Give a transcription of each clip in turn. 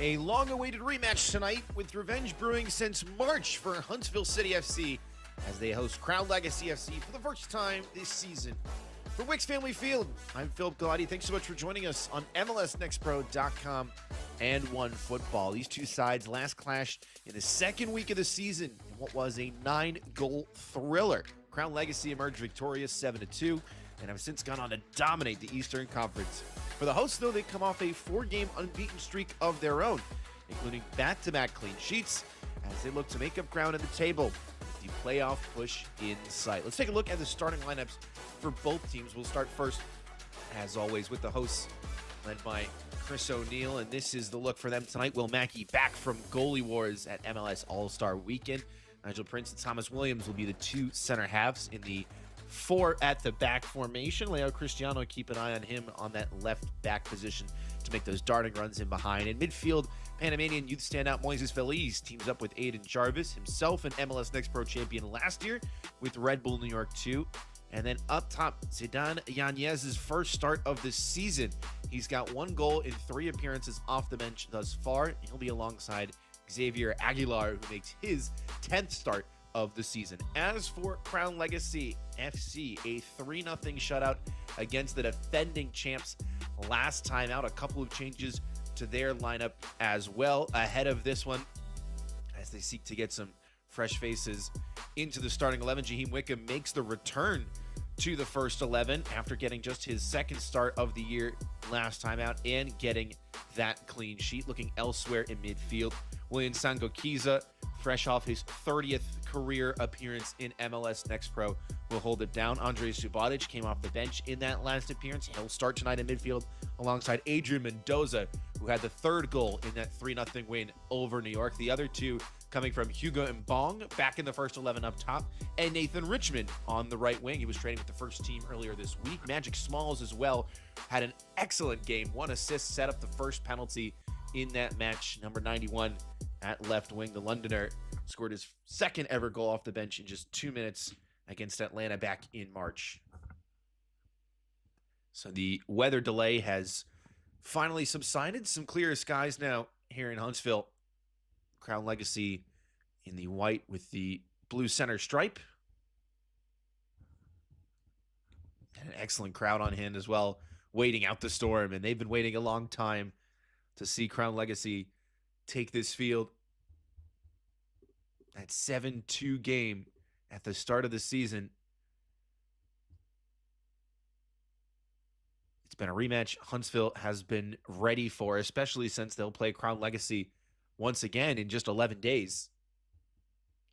A long-awaited rematch tonight with revenge brewing since March for Huntsville City FC as they host Crown Legacy FC for the first time this season. For Wicks Family Field, I'm Philip Galati. Thanks so much for joining us on MLSNextPro.com and OneFootball. These two sides last clashed in the second week of the season in what was a 9-goal thriller. Crown Legacy emerged victorious 7-2 and have since gone on to dominate the Eastern Conference. For the hosts, though, they come off a 4-game unbeaten streak of their own, including back-to-back clean sheets as they look to make up ground at the table with the playoff push in sight. Let's take a look at the starting lineups for both teams. We'll start first, as always, with the hosts led by Chris O'Neill, and this is the look for them tonight. Will Mackey back from goalie wars at MLS All-Star Weekend. Nigel Prince and Thomas Williams will be the two center halves in the 4 at the back formation. Leo Cristiano, keep an eye on him on that left back position to make those darting runs in behind. In midfield, Panamanian youth standout Moises Feliz teams up with Aiden Jarvis, himself an MLS Next Pro champion last year with Red Bull New York 2. And then up top, Zidane Yanez's first start of the season. He's got 1 goal in 3 appearances off the bench thus far. He'll be alongside Xavier Aguilar, who makes his 10th start of the season. As for Crown Legacy FC, a 3-0 shutout against the defending champs last time out. A couple of changes to their lineup as well ahead of this one as they seek to get some fresh faces into the starting 11. Jaheim Wickham makes the return to the first 11 after getting just his 2nd start of the year last time out and getting that clean sheet. Looking elsewhere in midfield, William Sangokiza, fresh off his 30th career appearance in MLS Next Pro, will hold it down. Andrei Subotic came off the bench in that last appearance. He'll start tonight in midfield alongside Adrian Mendoza, who had the 3rd goal in that 3-0 win over New York. The other two coming from Hugo Mbong, back in the first 11 up top, and Nathan Richmond on the right wing. He was training with the first team earlier this week. Magic Smalls as well had an excellent game. 1 assist, set up the first penalty in that match. Number 91 at left wing, the Londoner scored his 2nd ever goal off the bench in just 2 minutes against Atlanta back in March. So the weather delay has finally subsided. Some clearer skies now here in Huntsville. Crown Legacy in the white with the blue center stripe. And an excellent crowd on hand as well, waiting out the storm. And they've been waiting a long time to see Crown Legacy take this field. That 7-2 game at the start of the season. It's been a rematch Huntsville has been ready for, especially since they'll play Crown Legacy once again in just 11 days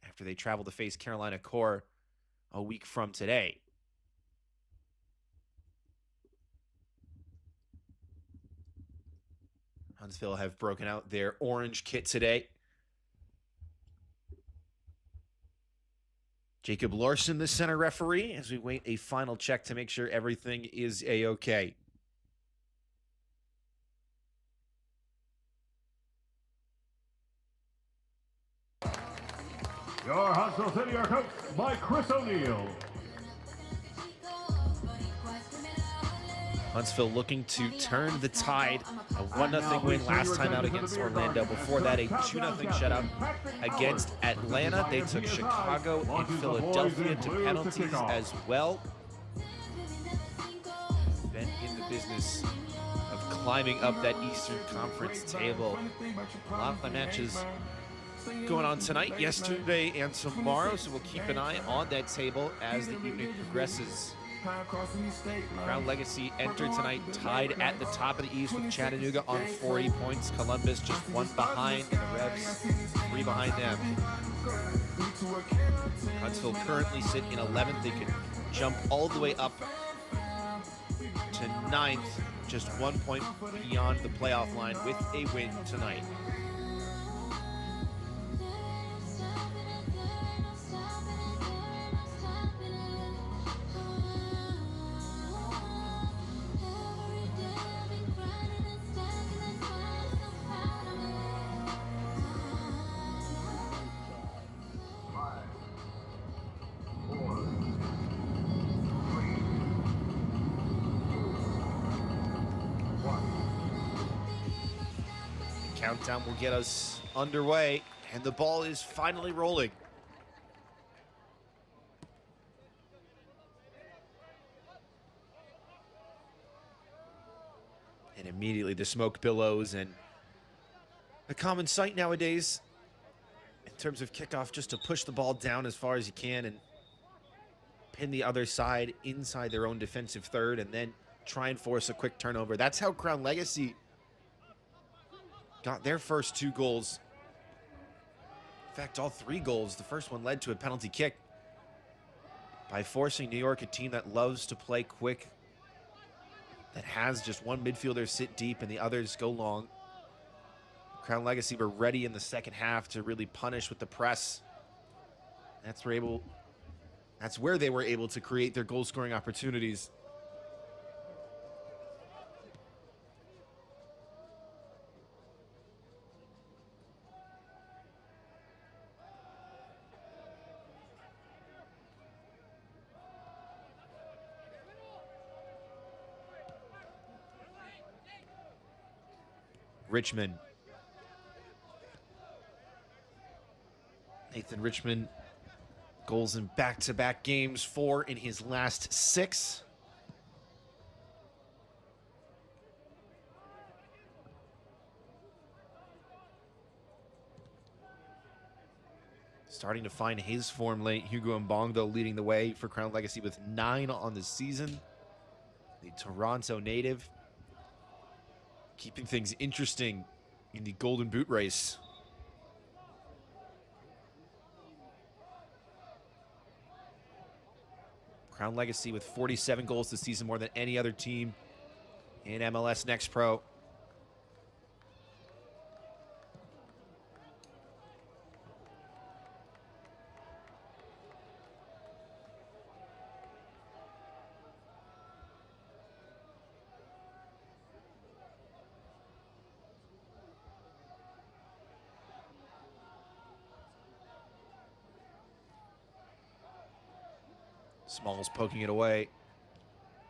after they travel to face Carolina Core a week from today. Huntsville have broken out their orange kit today. Jacob Larson, the center referee, as we wait a final check to make sure everything is A-OK. Your Huntsville City are coached by Chris O'Neill. Huntsville looking to turn the tide. A 1-0 win last time out against Orlando. Before that, a 2-0 shutout against Atlanta. They took Chicago and Philadelphia to penalties as well. Been in the business of climbing up that Eastern Conference table. A lot of the matches going on tonight, yesterday, and tomorrow, so we'll keep an eye on that table as the evening progresses. Crown Legacy entered tonight tied at the top of the East with Chattanooga on 40 points. Columbus just 1 behind, and the Revs 3 behind them. Huntsville currently sit in 11th. They could jump all the way up to 9th, just 1 point beyond the playoff line with a win tonight. Countdown will get us underway, and the ball is finally rolling. And immediately the smoke billows, and a common sight nowadays in terms of kickoff, just to push the ball down as far as you can and pin the other side inside their own defensive third and then try and force a quick turnover. That's how Crown Legacy got their first 2 goals. In fact, all 3 goals. The first one led to a penalty kick by forcing New York, a team that loves to play quick, that has just one midfielder sit deep and the others go long. Crown Legacy were ready in the second half to really punish with the press. That's where they were able to create their goal-scoring opportunities. Richmond. Nathan Richmond, goals in back-to-back games, 4 in his last 6. Starting to find his form late. Hugo Mbongo leading the way for Crown Legacy with 9 on the season. The Toronto native, keeping things interesting in the Golden Boot race. Crown Legacy with 47 goals this season, more than any other team in MLS Next Pro. Smalls poking it away.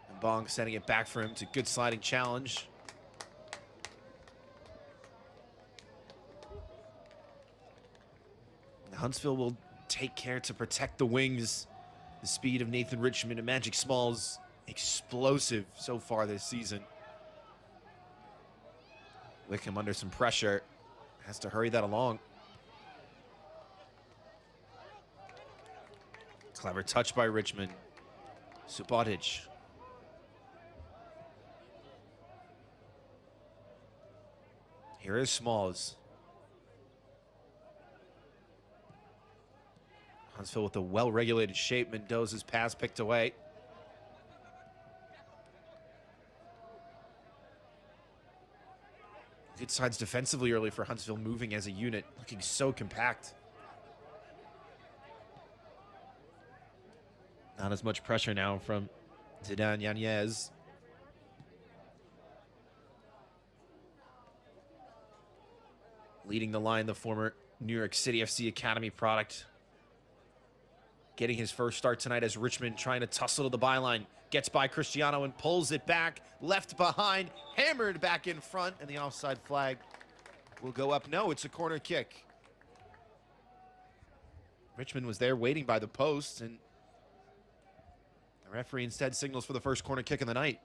And Bong sending it back for him. It's a good sliding challenge. And Huntsville will take care to protect the wings. The speed of Nathan Richmond and Magic Smalls, explosive so far this season. Wickham under some pressure. Has to hurry that along. Clever touch by Richmond. Subotic. Here is Smalls. Huntsville with a well-regulated shape. Mendoza's pass picked away. Good sides defensively early for Huntsville, moving as a unit, looking so compact. Not as much pressure now from Zidane Yanez. Leading the line, the former New York City FC Academy product. Getting his first start tonight as Richmond trying to tussle to the byline. Gets by Cristiano and pulls it back. Left behind, hammered back in front, and the offside flag will go up. No, it's a corner kick. Richmond was there waiting by the post, and the referee instead signals for the first corner kick of the night.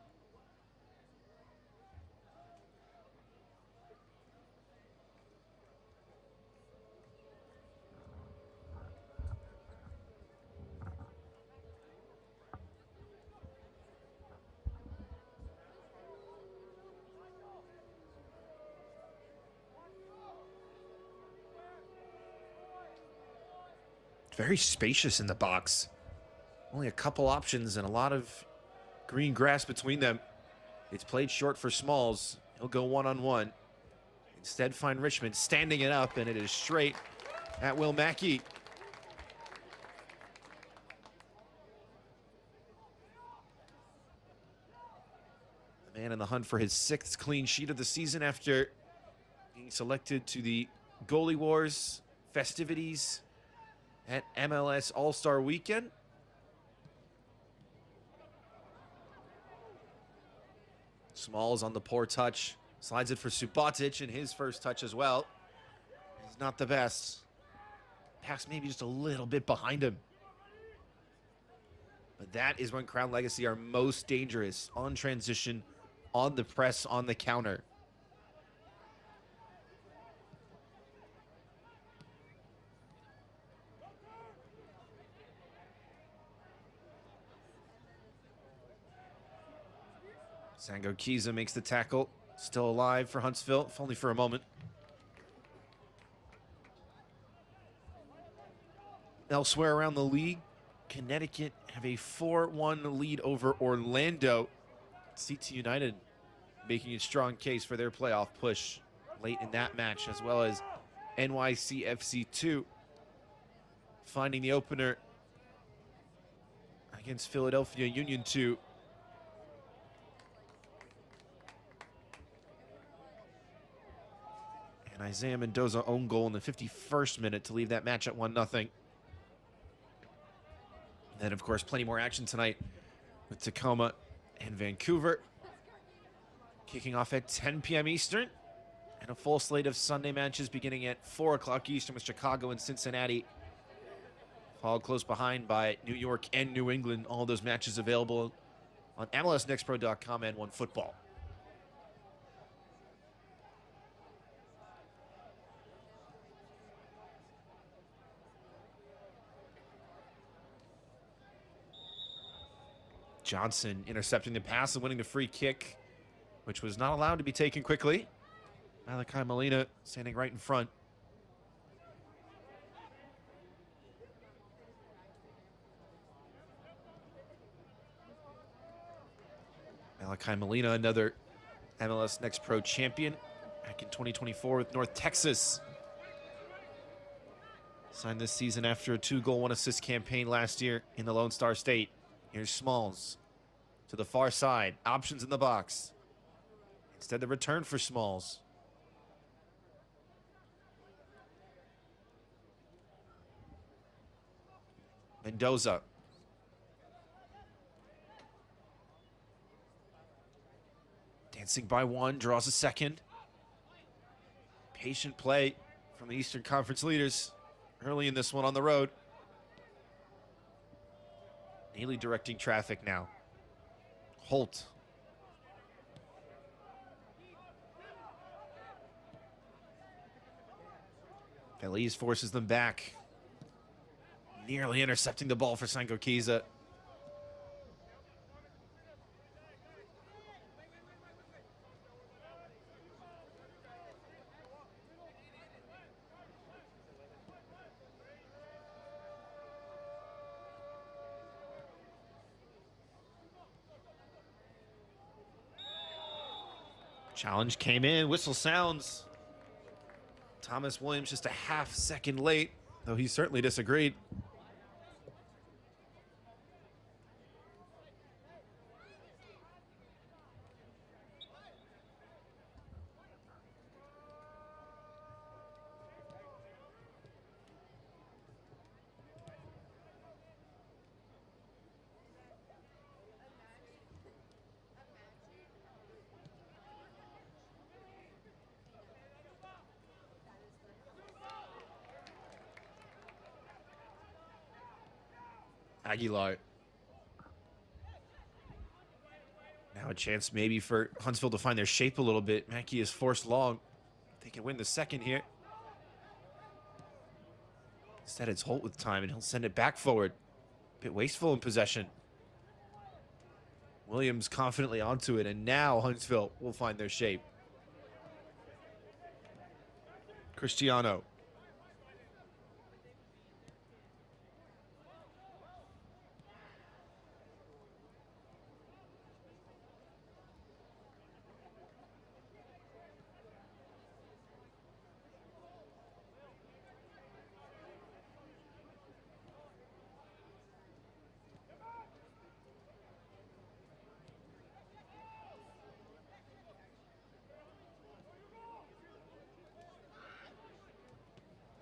Very spacious in the box. Only a couple options and a lot of green grass between them. It's played short for Smalls. He'll go one-on-one. Instead find Richmond standing it up, and it is straight at Will Mackey. The man in the hunt for his 6th clean sheet of the season after being selected to the Goalie Wars festivities at MLS All-Star Weekend. Smalls on the poor touch. Slides it for Subotic, and his first touch as well. He's not the best. Pass maybe just a little bit behind him. But that is when Crown Legacy are most dangerous, on transition, on the press, on the counter. Sango makes the tackle. Still alive for Huntsville, if only for a moment. Elsewhere around the league, Connecticut have a 4-1 lead over Orlando. CT United making a strong case for their playoff push late in that match, as well as NYCFC 2 finding the opener against Philadelphia Union 2. And Isaiah Mendoza own goal in the 51st minute to leave that match at 1-0. Then, of course, plenty more action tonight with Tacoma and Vancouver. Kicking off at 10 p.m. Eastern. And a full slate of Sunday matches beginning at 4 o'clock Eastern with Chicago and Cincinnati. Followed close behind by New York and New England. All those matches available on MLSNextPro.com and OneFootball. Johnson intercepting the pass and winning the free kick, which was not allowed to be taken quickly. Malachi Molina standing right in front. Malachi Molina, another MLS Next Pro champion back in 2024 with North Texas. Signed this season after a 2-goal, 1-assist campaign last year in the Lone Star State. Here's Smalls to the far side. Options in the box. Instead, the return for Smalls. Mendoza. Dancing by one, draws a second. Patient play from the Eastern Conference leaders early in this one on the road. Neely directing traffic now. Holt. Feliz forces them back. Nearly intercepting the ball for Sango. Challenge came in, whistle sounds. Thomas Williams just a half second late, though he certainly disagreed. Aguilar. Now a chance maybe for Huntsville to find their shape a little bit. Mackey is forced long. They can win the second here. Instead, it's Holt with time, and he'll send it back forward. Bit wasteful in possession. Williams confidently onto it, and now Huntsville will find their shape. Cristiano.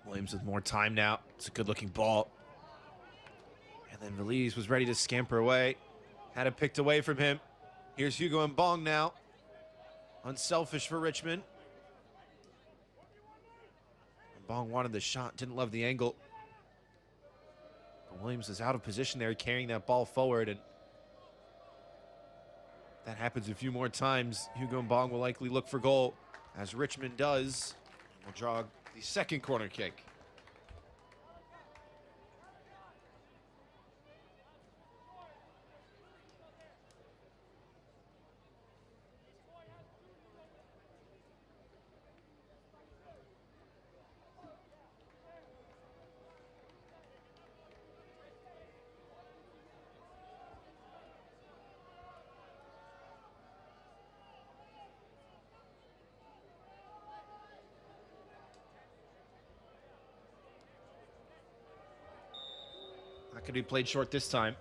Williams with more time now. It's a good-looking ball. And then Veliz was ready to scamper away. Had it picked away from him. Here's Hugo Mbong now. Unselfish for Richmond. Bong wanted the shot, didn't love the angle. But Williams was out of position there, carrying that ball forward, and that happens a few more times. Hugo Bong will likely look for goal, as Richmond does. Will draw the second corner kick. Not going to be played short this time.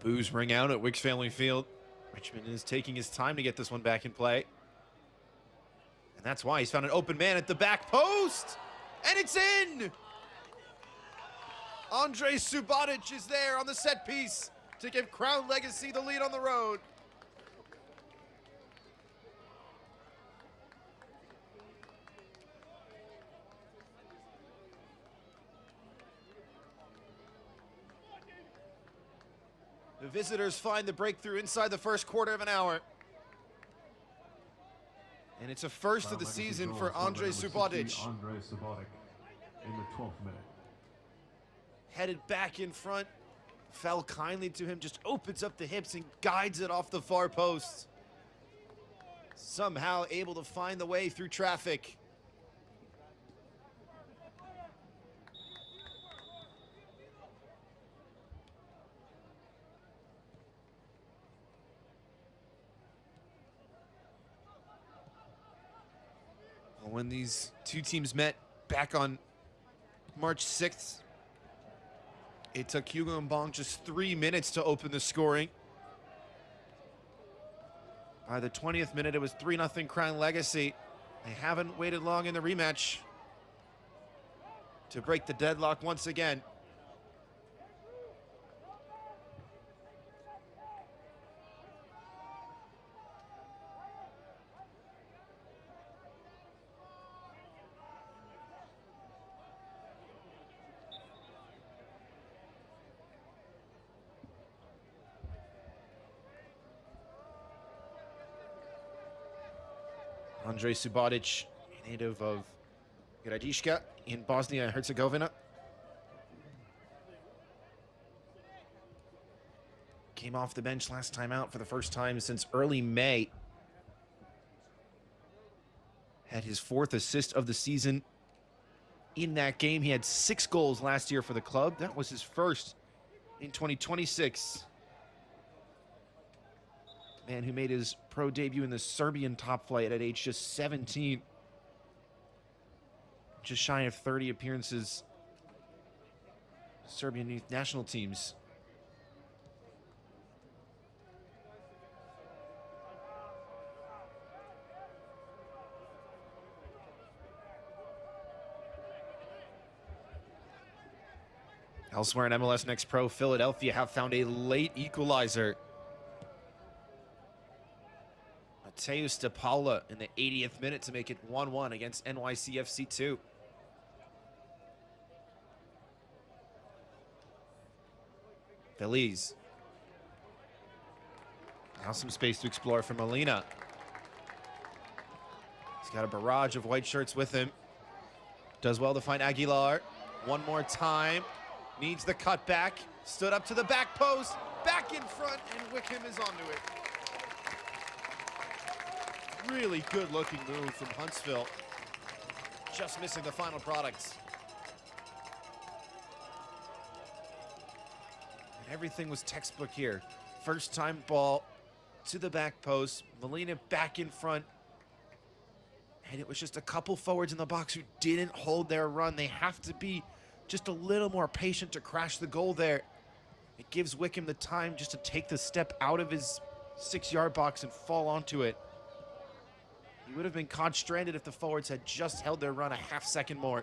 Boos ring out at Wicks Family Field. Richmond is taking his time to get this one back in play. And that's why he's found an open man at the back post. And it's in! Andre Subotic is there on the set piece to give Crown Legacy the lead on the road. The visitors find the breakthrough inside the first quarter of an hour. And it's a first of the season for Andre Subotic. Andre Subotic in the 12th minute. Headed back in front, fell kindly to him, just opens up the hips and guides it off the far post. Somehow able to find the way through traffic. When these two teams met back on March 6th, it took Hugo Bong just 3 minutes to open the scoring. By the 20th minute, it was 3-0 Crown Legacy. They haven't waited long in the rematch to break the deadlock once again. Andre Subotic, native of Gradiška in Bosnia and Herzegovina. Came off the bench last time out for the first time since early May. Had his 4th assist of the season in that game. He had 6 goals last year for the club. That was his first in 2026. Man who made his pro debut in the Serbian top flight at age just 17. Just shy of 30 appearances. Serbian youth national teams. Elsewhere in MLS Next Pro, Philadelphia have found a late equalizer. Mateus De Paula in the 80th minute to make it 1-1 against NYCFC 2. Feliz. Now some space to explore for Molina. He's got a barrage of white shirts with him. Does well to find Aguilar. One more time. Needs the cutback. Stood up to the back post. Back in front, and Wickham is onto it. Really good looking move from Huntsville. Just missing the final product. And everything was textbook here. First time ball to the back post. Molina back in front. And it was just a couple forwards in the box who didn't hold their run. They have to be just a little more patient to crash the goal there. It gives Wickham the time just to take the step out of his 6-yard box and fall onto it. He would have been caught stranded if the forwards had just held their run a half second more.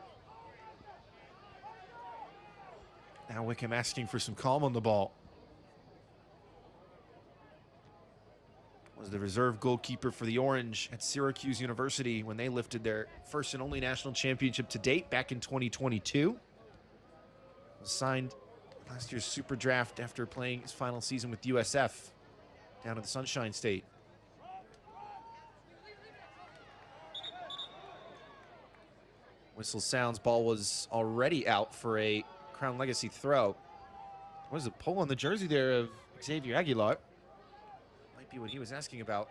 Now Wickham asking for some calm on the ball. Was the reserve goalkeeper for the Orange at Syracuse University when they lifted their first and only national championship to date back in 2022. Was signed last year's Super Draft after playing his final season with USF down at the Sunshine State. Whistle sounds, ball was already out for a Crown Legacy throw. What is a pull on the jersey there of Xavier Aguilar? Might be what he was asking about.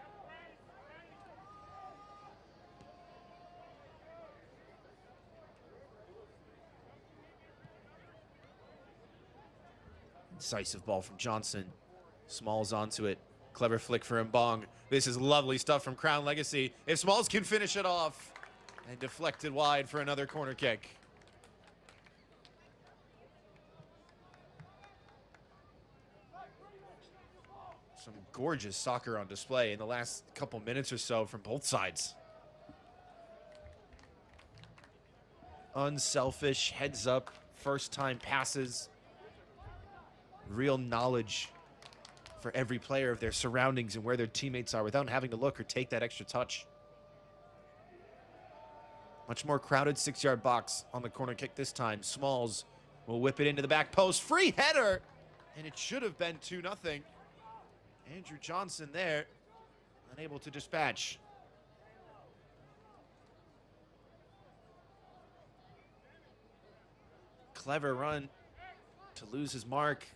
Incisive ball from Johnson. Smalls onto it. Clever flick for Mbong. This is lovely stuff from Crown Legacy. If Smalls can finish it off. And deflected wide for another corner kick. Some gorgeous soccer on display in the last couple minutes or so from both sides. Unselfish, heads up, first time passes. Real knowledge for every player of their surroundings and where their teammates are without having to look or take that extra touch. Much more crowded 6-yard box on the corner kick this time. Smalls will whip it into the back post. Free header! And it should have been 2-0. Andrew Johnson there, unable to dispatch. Clever run to lose his mark.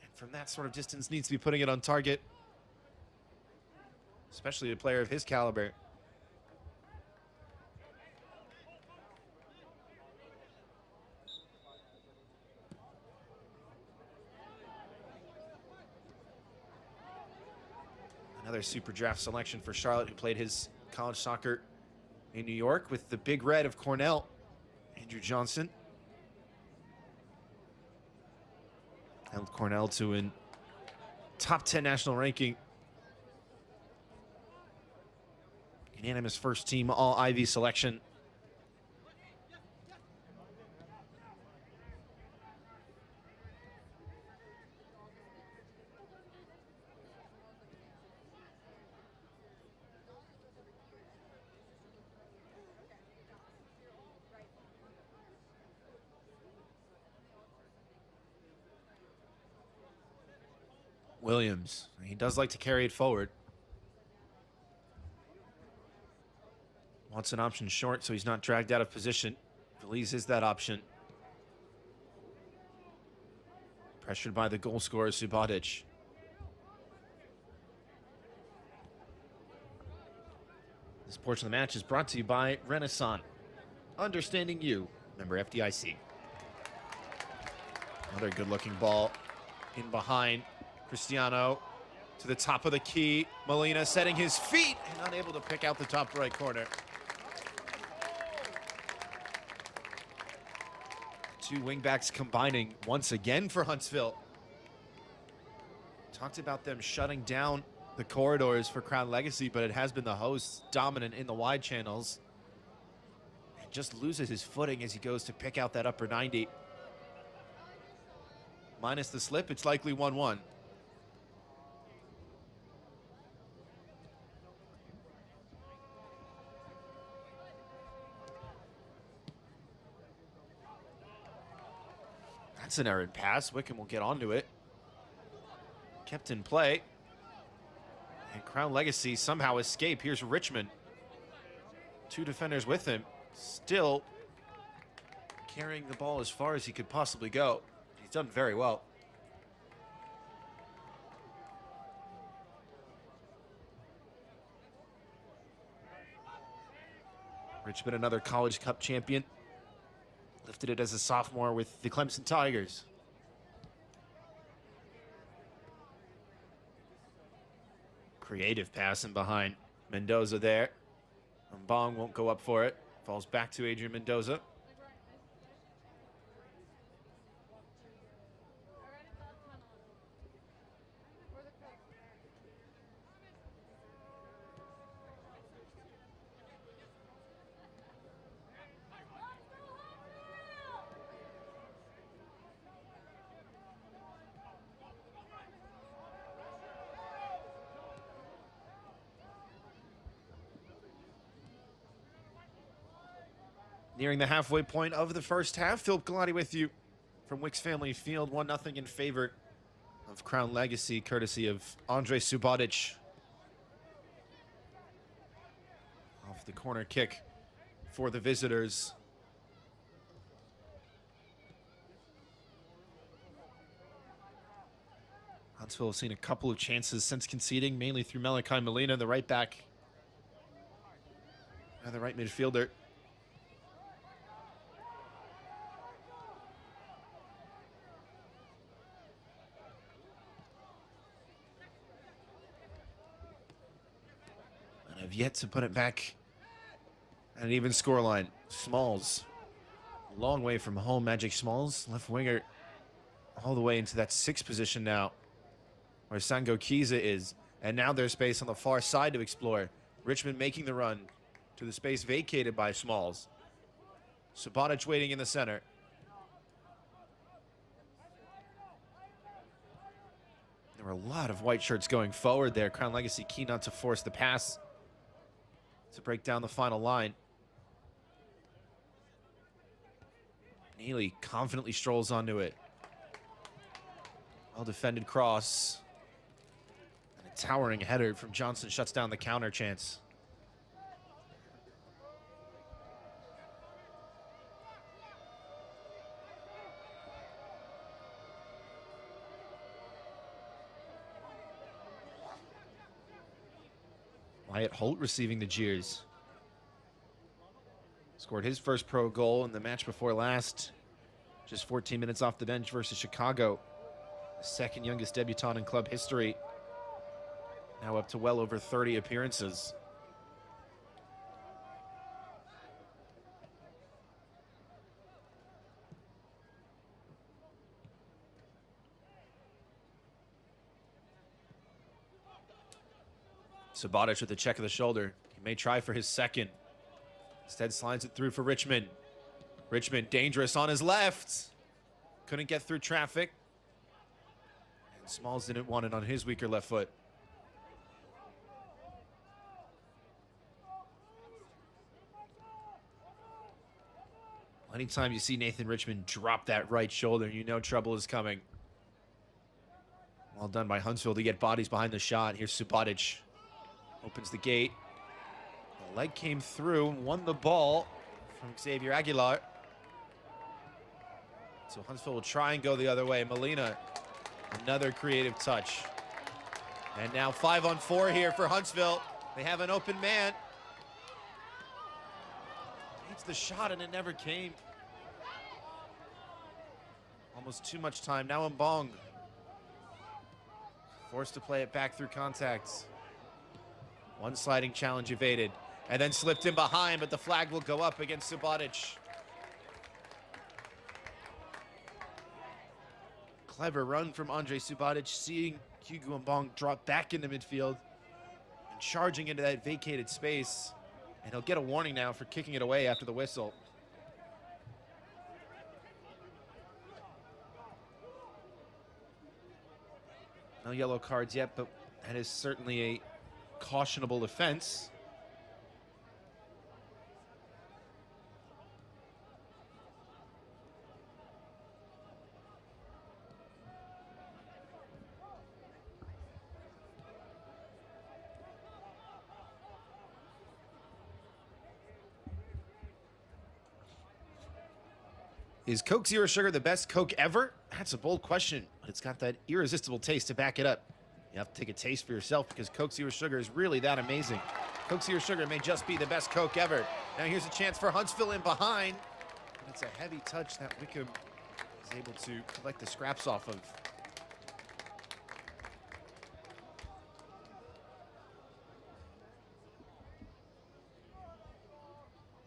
And from that sort of distance needs to be putting it on target. Especially a player of his caliber. Another Super Draft selection for Charlotte, who played his college soccer in New York with the Big Red of Cornell, Andrew Johnson. Held Cornell to a top 10 national ranking. Unanimous first team all Ivy selection. Williams, he does like to carry it forward. Wants an option short so he's not dragged out of position. Belize is that option. Pressured by the goal scorer, Subotic. This portion of the match is brought to you by Renaissance. Understanding you, member FDIC. Another good-looking ball in behind. Cristiano to the top of the key. Molina setting his feet and unable to pick out the top right corner. Two wingbacks combining once again for Huntsville. Talked about them shutting down the corridors for Crown Legacy, but it has been the hosts dominant in the wide channels. And just loses his footing as he goes to pick out that upper 90. Minus the slip, it's likely 1-1. That's an errant pass. Wickham will get onto it. Kept in play. And Crown Legacy somehow escape. Here's Richmond. Two defenders with him. Still carrying the ball as far as he could possibly go. He's done very well. Richmond, another College Cup champion. Lifted it as a sophomore with the Clemson Tigers. Creative pass in behind. Mendoza there. Mbong won't go up for it. Falls back to Adrian Mendoza. Nearing the halfway point of the first half, Philip Galati with you from Wicks Family Field. 1-0 in favor of Crown Legacy, courtesy of Andre Subotic. Off the corner kick for the visitors. Huntsville have seen a couple of chances since conceding, mainly through Malachi Molina, the right back, and the right midfielder. And have yet to put it back at an even scoreline. Smalls, a long way from home. Magic Smalls, left winger, all the way into that sixth position now, where Sango Kiza is. And now there's space on the far side to explore. Richmond making the run to the space vacated by Smalls. Subotic waiting in the center. There were a lot of white shirts going forward there. Crown Legacy keen not to force the pass to break down the final line. Neely confidently strolls onto it. Well defended cross. And a towering header from Johnson shuts down the counter chance. Wyatt Holt receiving the jeers. Scored his first pro goal in the match before last. Just 14 minutes off the bench versus Chicago. The second youngest debutant in club history. Now up to well over 30 appearances. Subotic with the check of the shoulder. He may try for his second. Instead slides it through for Richmond. Richmond dangerous on his left. Couldn't get through traffic. And Smalls didn't want it on his weaker left foot. Anytime you see Nathan Richmond drop that right shoulder, you know trouble is coming. Well done by Huntsville to get bodies behind the shot. Here's Subotic. Opens the gate. The leg came through, won the ball from Xavier Aguilar. So Huntsville will try and go the other way. Molina, another creative touch. And now 5-on-4 here for Huntsville. They have an open man. Needs the shot and it never came. Almost too much time. Now Mbong. Forced to play it back through contacts. One sliding challenge evaded. And then slipped in behind, but the flag will go up against Subotic. Clever run from Andre Subotic, seeing Hugo Mbong drop back into midfield and charging into that vacated space. And he'll get a warning now for kicking it away after the whistle. No yellow cards yet, but that is certainly a cautionable offense. Is Coke Zero Sugar the best Coke ever? That's a bold question, but it's got that irresistible taste to back it up. You have to take a taste for yourself because Coke Zero Sugar is really that amazing. Coke Zero Sugar may just be the best Coke ever. Now here's a chance for Huntsville in behind. And it's a heavy touch that Wickham is able to collect the scraps off of.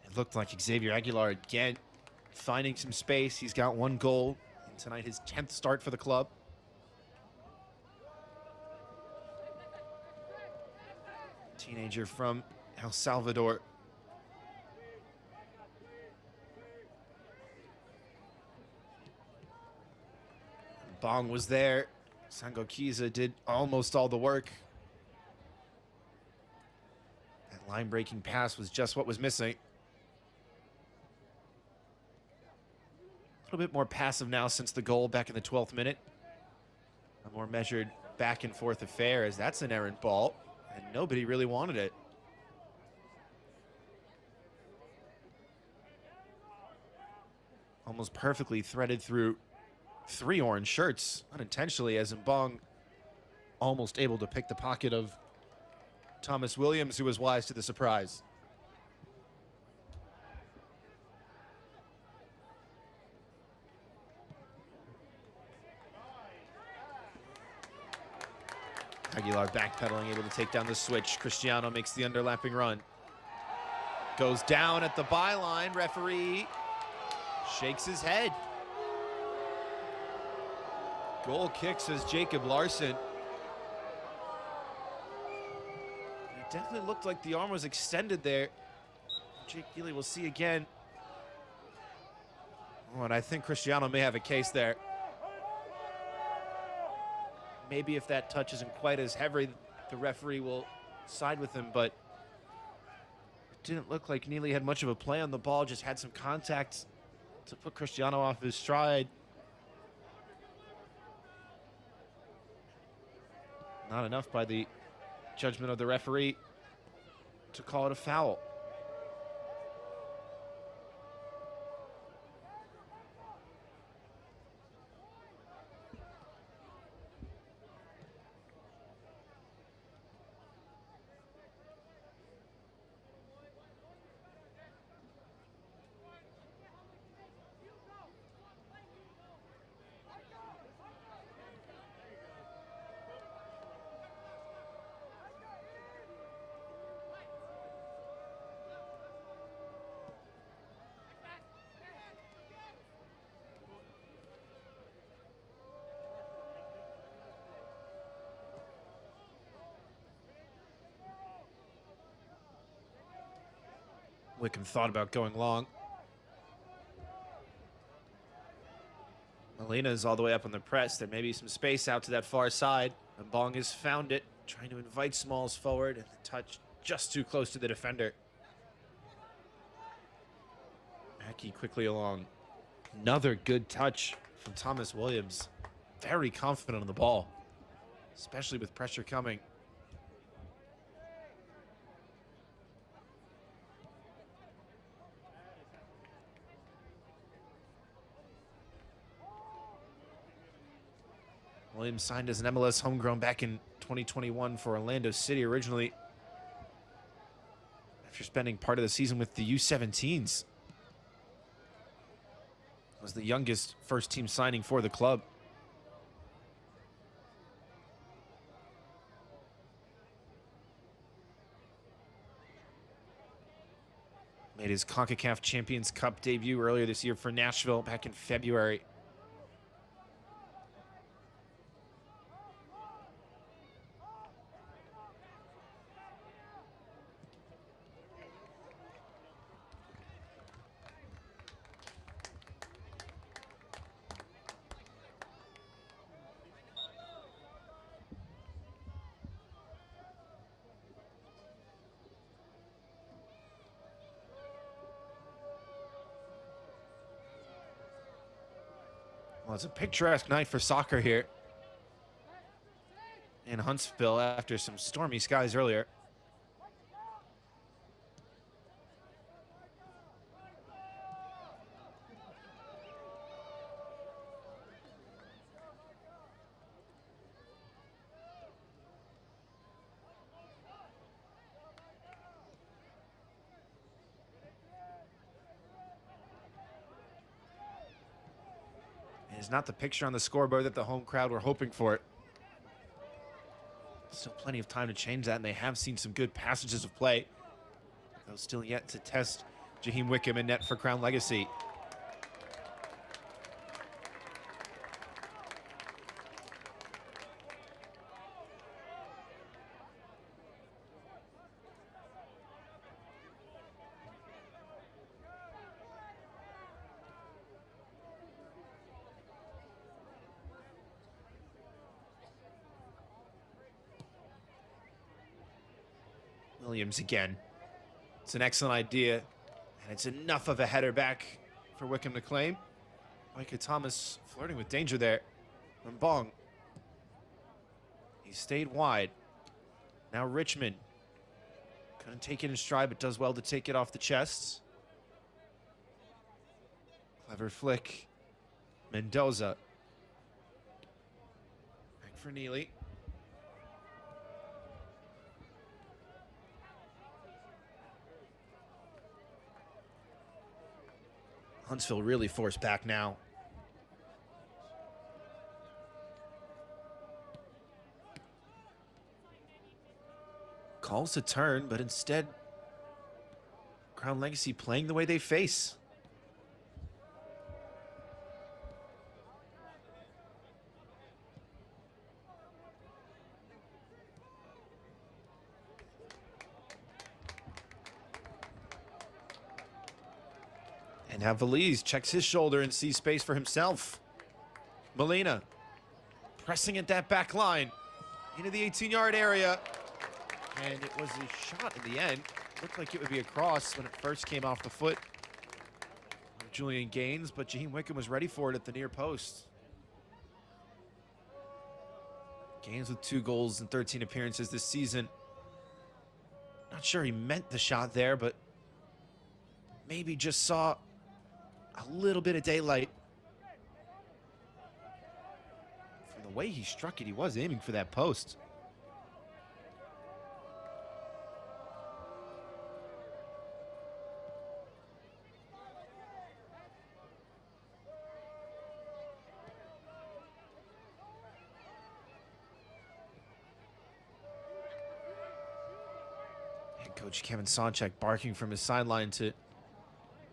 It looked like Xavier Aguilar again finding some space. He's got one goal in tonight, his 10th start for the club. Teenager from El Salvador. Bong was there. Sango Kiza did almost all the work. That line-breaking pass was just what was missing. little bit more passive now since the goal back in the 12th minute. A more measured back and forth affair, as that's an errant ball, and nobody really wanted it. Almost perfectly threaded through 3 orange shirts, unintentionally, as Mbong almost able to pick the pocket of Thomas Williams, who was wise to the surprise. Aguilar backpedaling, able to take down the switch. Cristiano makes the underlapping run. Goes down at the byline. Referee shakes his head. Goal kick, says Jacob Larson. It definitely looked like the arm was extended there. Jake Gilly will see again. Oh, and I think Cristiano may have a case there. Maybe if that touch isn't quite as heavy, the referee will side with him, but it didn't look like Neely had much of a play on the ball, just had some contact to put Cristiano off his stride. Not enough by the judgment of the referee to call it a foul. Wickham thought about going long. Molina is all the way up on the press. There may be some space out to that far side. And Bong has found it, trying to invite Smalls forward, and the touch just too close to the defender. Mackey quickly along. Another good touch from Thomas Williams. Very confident on the ball, especially with pressure coming. Williams signed as an MLS homegrown back in 2021 for Orlando City originally, after spending part of the season with the U17s. Was the youngest first team signing for the club. Made his CONCACAF Champions Cup debut earlier this year for Nashville back in February. Well, it's a picturesque night for soccer here in Huntsville after some stormy skies earlier. It's not the picture on the scoreboard that the home crowd were hoping for. Still plenty of time to change that, and they have seen some good passages of play, though still yet to test Jaheim Wickham in net for Crown Legacy. Williams again. It's an excellent idea, and it's enough of a header back for Wickham to claim. Micah Thomas flirting with danger there. Mbong. He stayed wide. Now Richmond. Couldn't take it in stride, but does well to take it off the chest. Clever flick. Mendoza. Back for Neely. Huntsville really forced back now. Calls to turn, but instead, Crown Legacy playing the way they face. And now Veliz checks his shoulder and sees space for himself. Molina pressing at that back line into the 18-yard area. And it was a shot in the end. Looked like it would be a cross when it first came off the foot of Julian Gaines, but Jaheim Wickham was ready for it at the near post. Gaines with 2 goals in 13 appearances this season. Not sure he meant the shot there, but maybe just saw a little bit of daylight. From the way he struck it, he was aiming for that post. Head coach Kevin Sonchek barking from his sideline to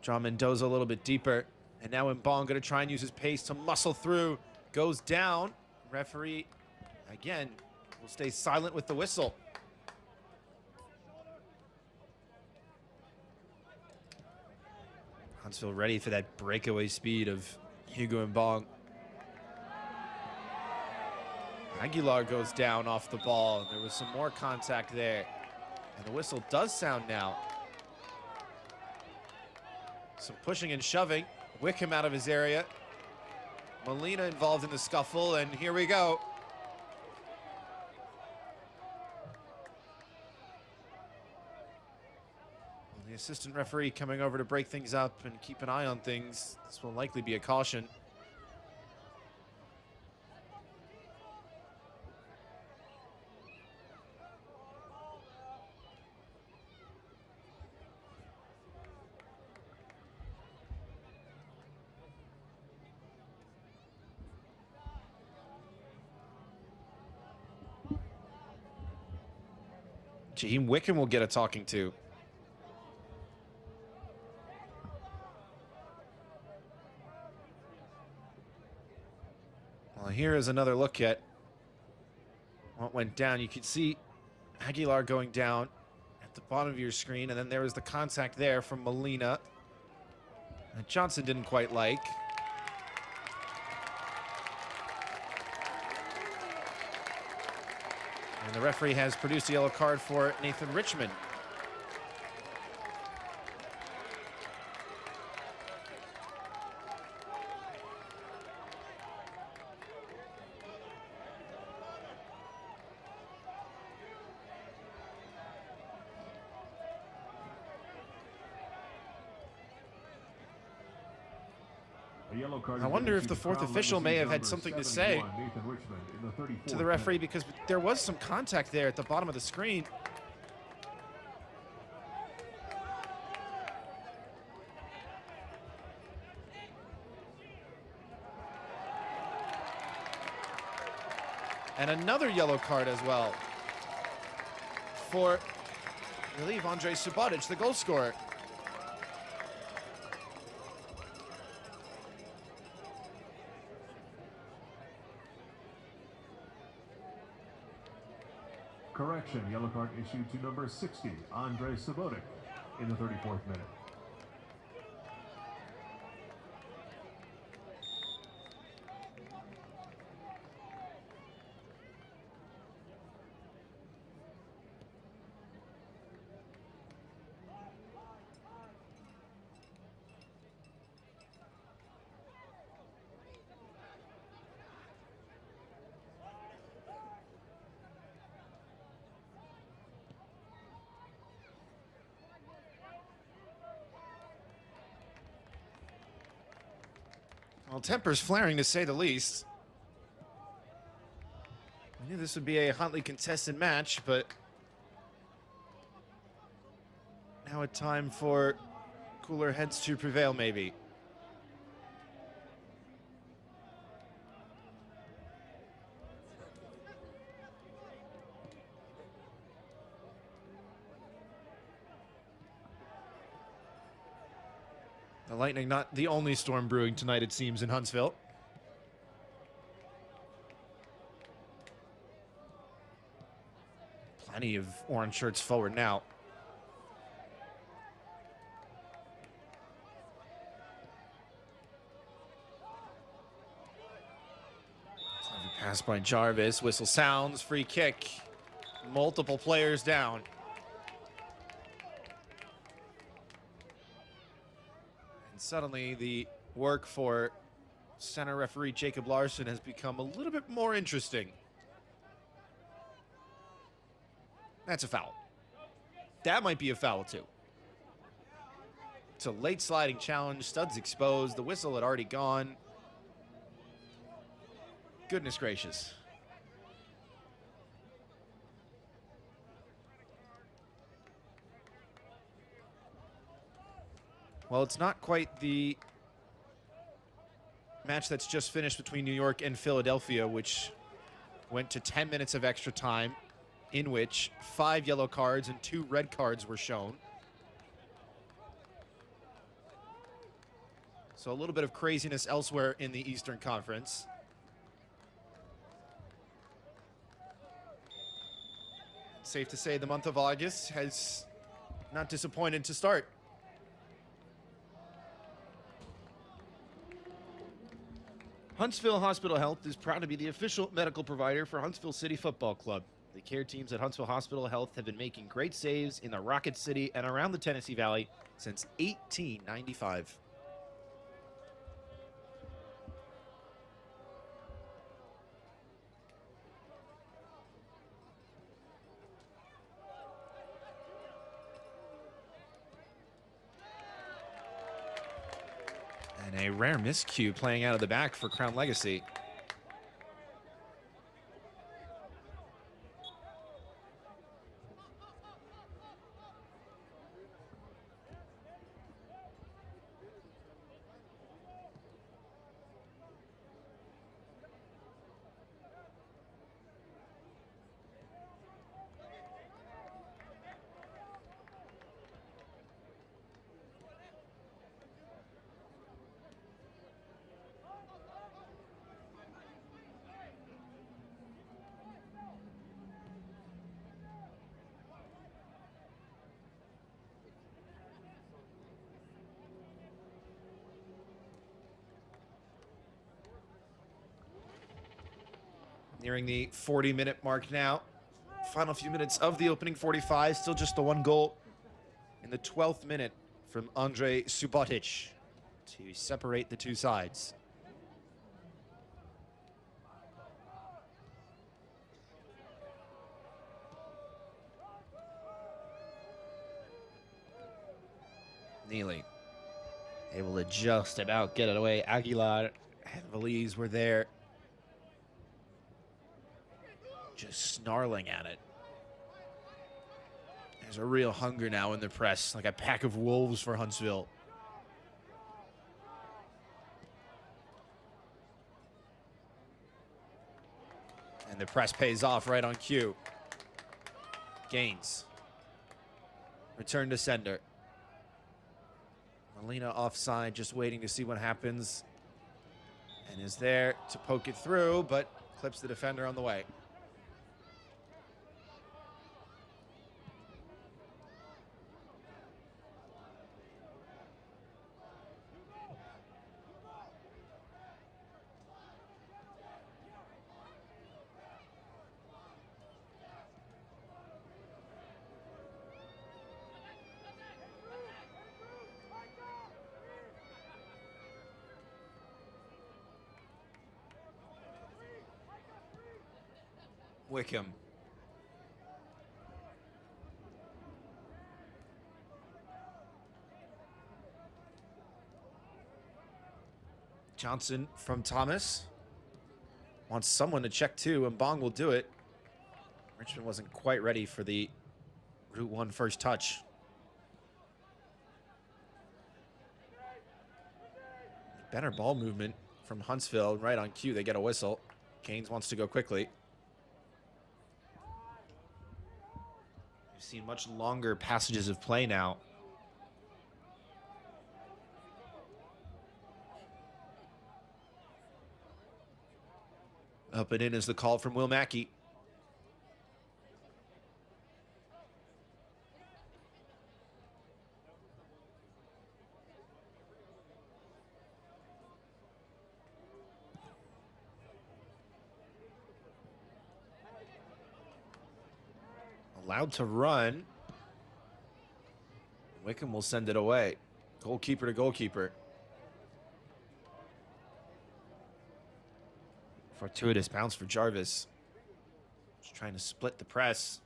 draw Mendoza a little bit deeper. And now Mbong going to try and use his pace to muscle through. Goes down. Referee, again, will stay silent with the whistle. Huntsville ready for that breakaway speed of Hugo Mbong. Aguilar goes down off the ball. There was some more contact there. And the whistle does sound now. Some pushing and shoving. Wickham out of his area. Molina involved in the scuffle, and here we go. Well, the assistant referee coming over to break things up and keep an eye on things. This will likely be a caution. Jaheim Wickham will get a talking to. Well, here is another look at what went down. You can see Aguilar going down at the bottom of your screen, and then there was the contact there from Molina that Johnson didn't quite like. And the referee has produced a yellow card for Nathan Richmond. I wonder if the fourth official may have had something to say to the referee, because there was some contact there at the bottom of the screen. And another yellow card as well for, I believe, Andrei Subotic, the goal scorer. Correction, yellow card issued to number 60, Andrei Subotic, in the 34th minute. Well, tempers flaring to say the least. I knew this would be a hotly contested match, but now a time for cooler heads to prevail, maybe. The Lightning, not the only storm brewing tonight, it seems, in Huntsville. Plenty of orange shirts forward now. Pass by Jarvis, whistle sounds, free kick. Multiple players down. And suddenly the work for center referee Jacob Larson has become a little bit more interesting. That's a foul. That might be a foul too. It's a late sliding challenge. Studs exposed. The whistle had already gone. Goodness gracious. Well, it's not quite the match that's just finished between New York and Philadelphia, which went to 10 minutes of extra time, in which 5 yellow cards and 2 red cards were shown. So a little bit of craziness elsewhere in the Eastern Conference. Safe to say the month of August has not disappointed to start. Huntsville Hospital Health is proud to be the official medical provider for Huntsville City Football Club. The care teams at Huntsville Hospital Health have been making great saves in the Rocket City and around the Tennessee Valley since 1895. And a rare miscue playing out of the back for Crown Legacy. Nearing the 40-minute mark now. Final few minutes of the opening 45. Still just the 1 goal in the 12th minute from Andrei Subotic to separate the two sides. Neely able to just about get it away. Aguilar and Valise were there, just snarling at it. There's a real hunger now in the press, like a pack of wolves for Huntsville. And the press pays off right on cue. Gaines. Return to sender. Molina offside, just waiting to see what happens. And is there to poke it through, but clips the defender on the way. Wickham. Johnson from Thomas. Wants someone to check too, and Bong will do it. Richmond wasn't quite ready for the Route 1 first touch. Better ball movement from Huntsville. Right on cue, they get a whistle. Keynes wants to go quickly. We've seen much longer passages of play now. Up and in is the call from Will Mackey. Allowed to run. Wickham will send it away. Goalkeeper to goalkeeper. Fortuitous bounce for Jarvis. Just trying to split the press.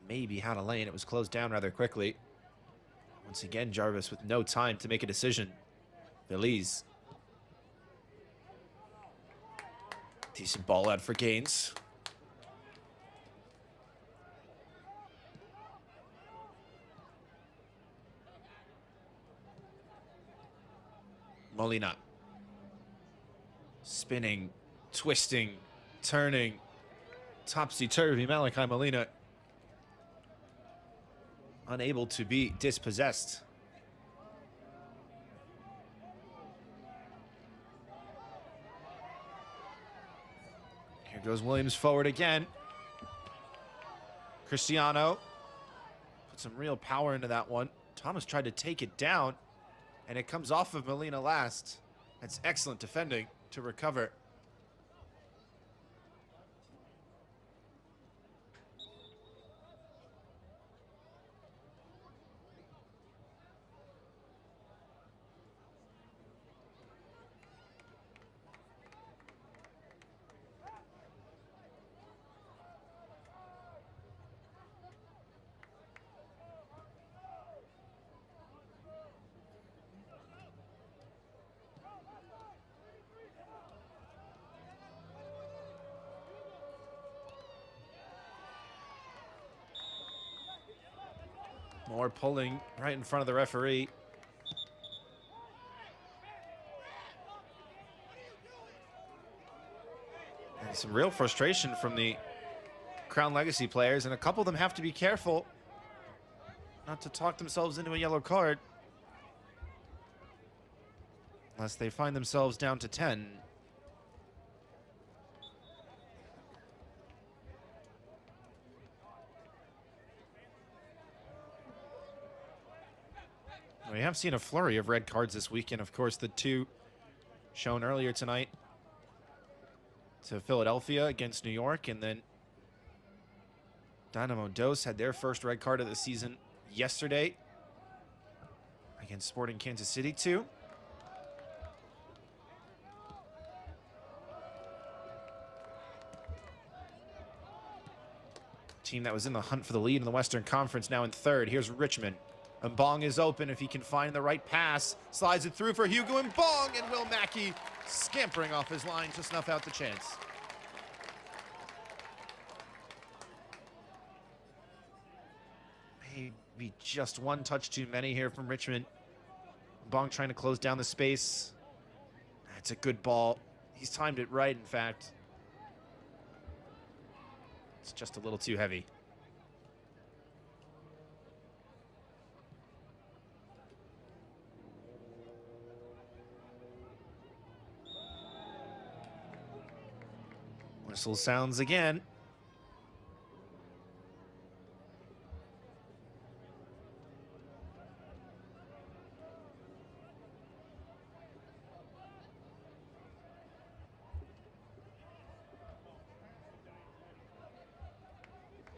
Maybe had a lane. It was closed down rather quickly. Once again, Jarvis with no time to make a decision. Belize. Decent ball out for Gaines. Molina. Spinning, twisting, turning, topsy-turvy. Malachi Molina unable to be dispossessed. Here goes Williams forward again. Cristiano put some real power into that one. Thomas tried to take it down, and it comes off of Molina last. That's excellent defending to recover. More pulling right in front of the referee. And some real frustration from the Crown Legacy players, and a couple of them have to be careful not to talk themselves into a yellow card, unless they find themselves down to 10. We have seen a flurry of red cards this weekend. Of course, the two shown earlier tonight to Philadelphia against New York, and then Dynamo Dos had their first red card of the season yesterday against Sporting Kansas City 2. Team that was in the hunt for the lead in the Western Conference now in third. Here's Richmond. And Bong is open if he can find the right pass. Slides it through for Hugo and Bong, and Will Mackey scampering off his line to snuff out the chance. Maybe just one touch too many here from Richmond. Bong trying to close down the space. That's a good ball. He's timed it right, in fact. It's just a little too heavy. Whistle sounds again.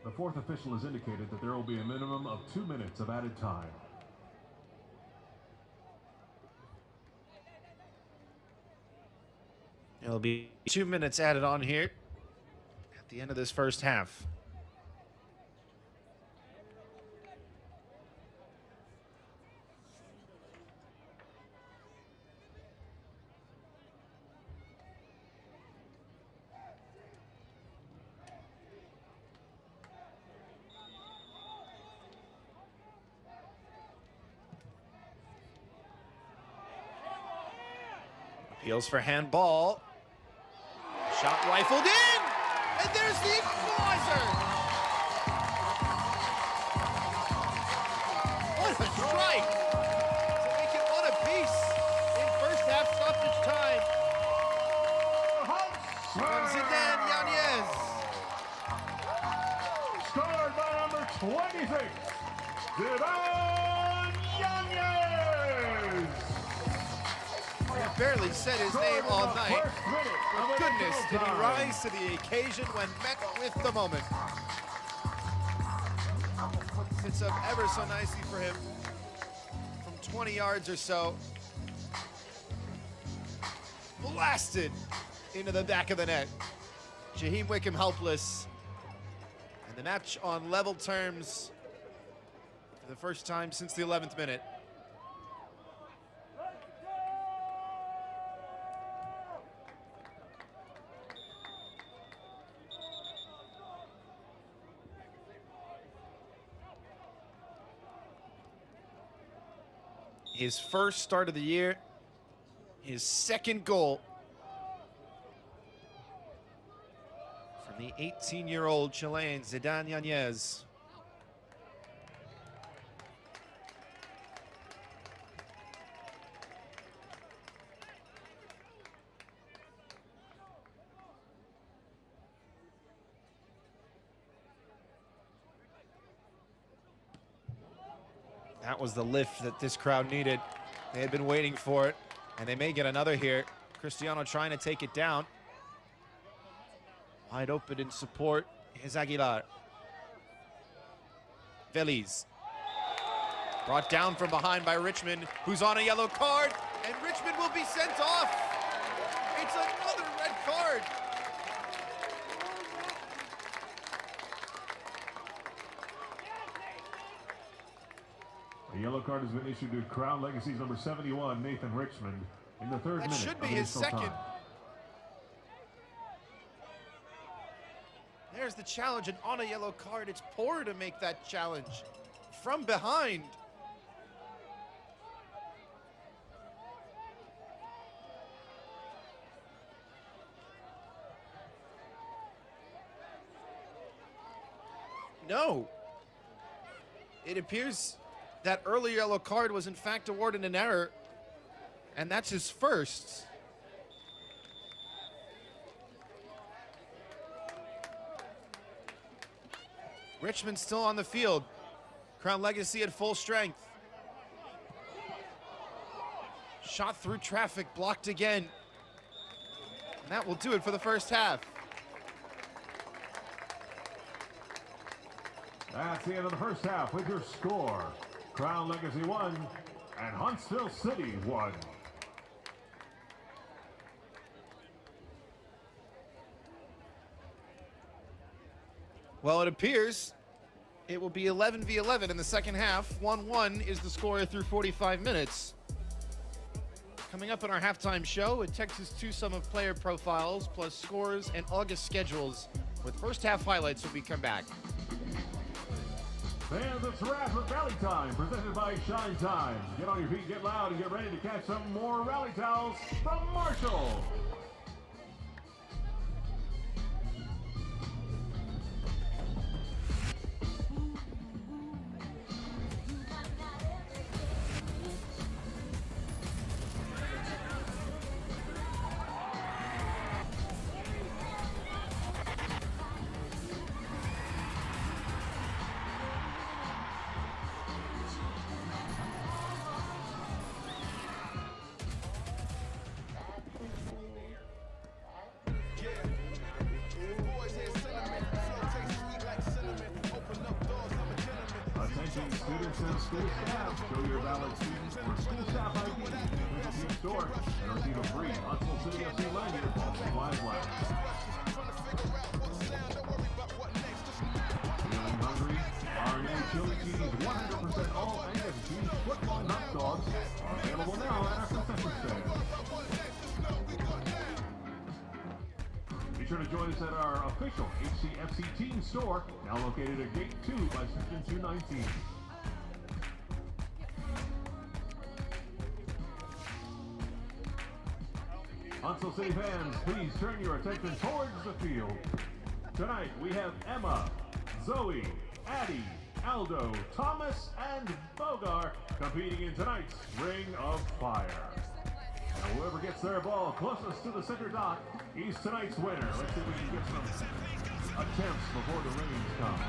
The fourth official has indicated that there will be a minimum of 2 minutes of added time. It'll be 2 minutes added on here at the end of this first half. Appeals for handball. Shot rifled in, and there's the equalizer. What a strike to make it one apiece in first half stoppage time. From Zidane Yanez. Scored by number 26, Zidane Yanez. I barely said his name all night. For goodness, did he rise to the occasion when met with the moment. Sits up ever so nicely for him from 20 yards or so. Blasted into the back of the net. Jaheim Wickham helpless. And the match on level terms for the first time since the 11th minute. His first start of the year, his second goal from the 18-year-old Chilean Zidane Yanez. That was the lift that this crowd needed. They had been waiting for it, and they may get another here. Cristiano trying to take it down. Wide open in support is Aguilar. Veliz. Brought down from behind by Richmond, who's on a yellow card, and Richmond will be sent off. It's another red card. A yellow card has been issued to Crown Legacy's number 71, Nathan Richmond, in the third minute. That should be of his additional second. time. There's the challenge, and on a yellow card, it's poor to make that challenge from behind. No. It appears that early yellow card was in fact awarded an error, and that's his first. Richmond still on the field. Crown Legacy at full strength. Shot through traffic, blocked again. And that will do it for the first half. That's the end of the first half with your score. Crown Legacy 1 and Huntsville City 1. Well, it appears it will be 11 v 11 in the second half. 1-1 is the score through 45 minutes. Coming up in our halftime show, a Texas twosome of player profiles plus scores and August schedules with first half highlights when we come back. Fans, it's Wrap with Rally Time, presented by Shine Time. Get on your feet, get loud, and get ready to catch some more rally towels from Marshall. Students and school staff, show your valid students or school staff ID to the team store and receive a free Huntsville City FC lanyard while supplies last. Feeling hungry? R&A Chili Cheese 100% all Angus cheese foot and hot dogs are available now at our concession stand. Be sure to join us at our official HCFC team store, now located at Gate 2 by Section 219. Huntsville City fans, please turn your attention towards the field. Tonight we have Emma, Zoe, Addie, Aldo, Thomas, and Bogar competing in tonight's Ring of Fire. Now whoever gets their ball closest to the center dot is tonight's winner. Let's see if we can get some attempts before the rings come.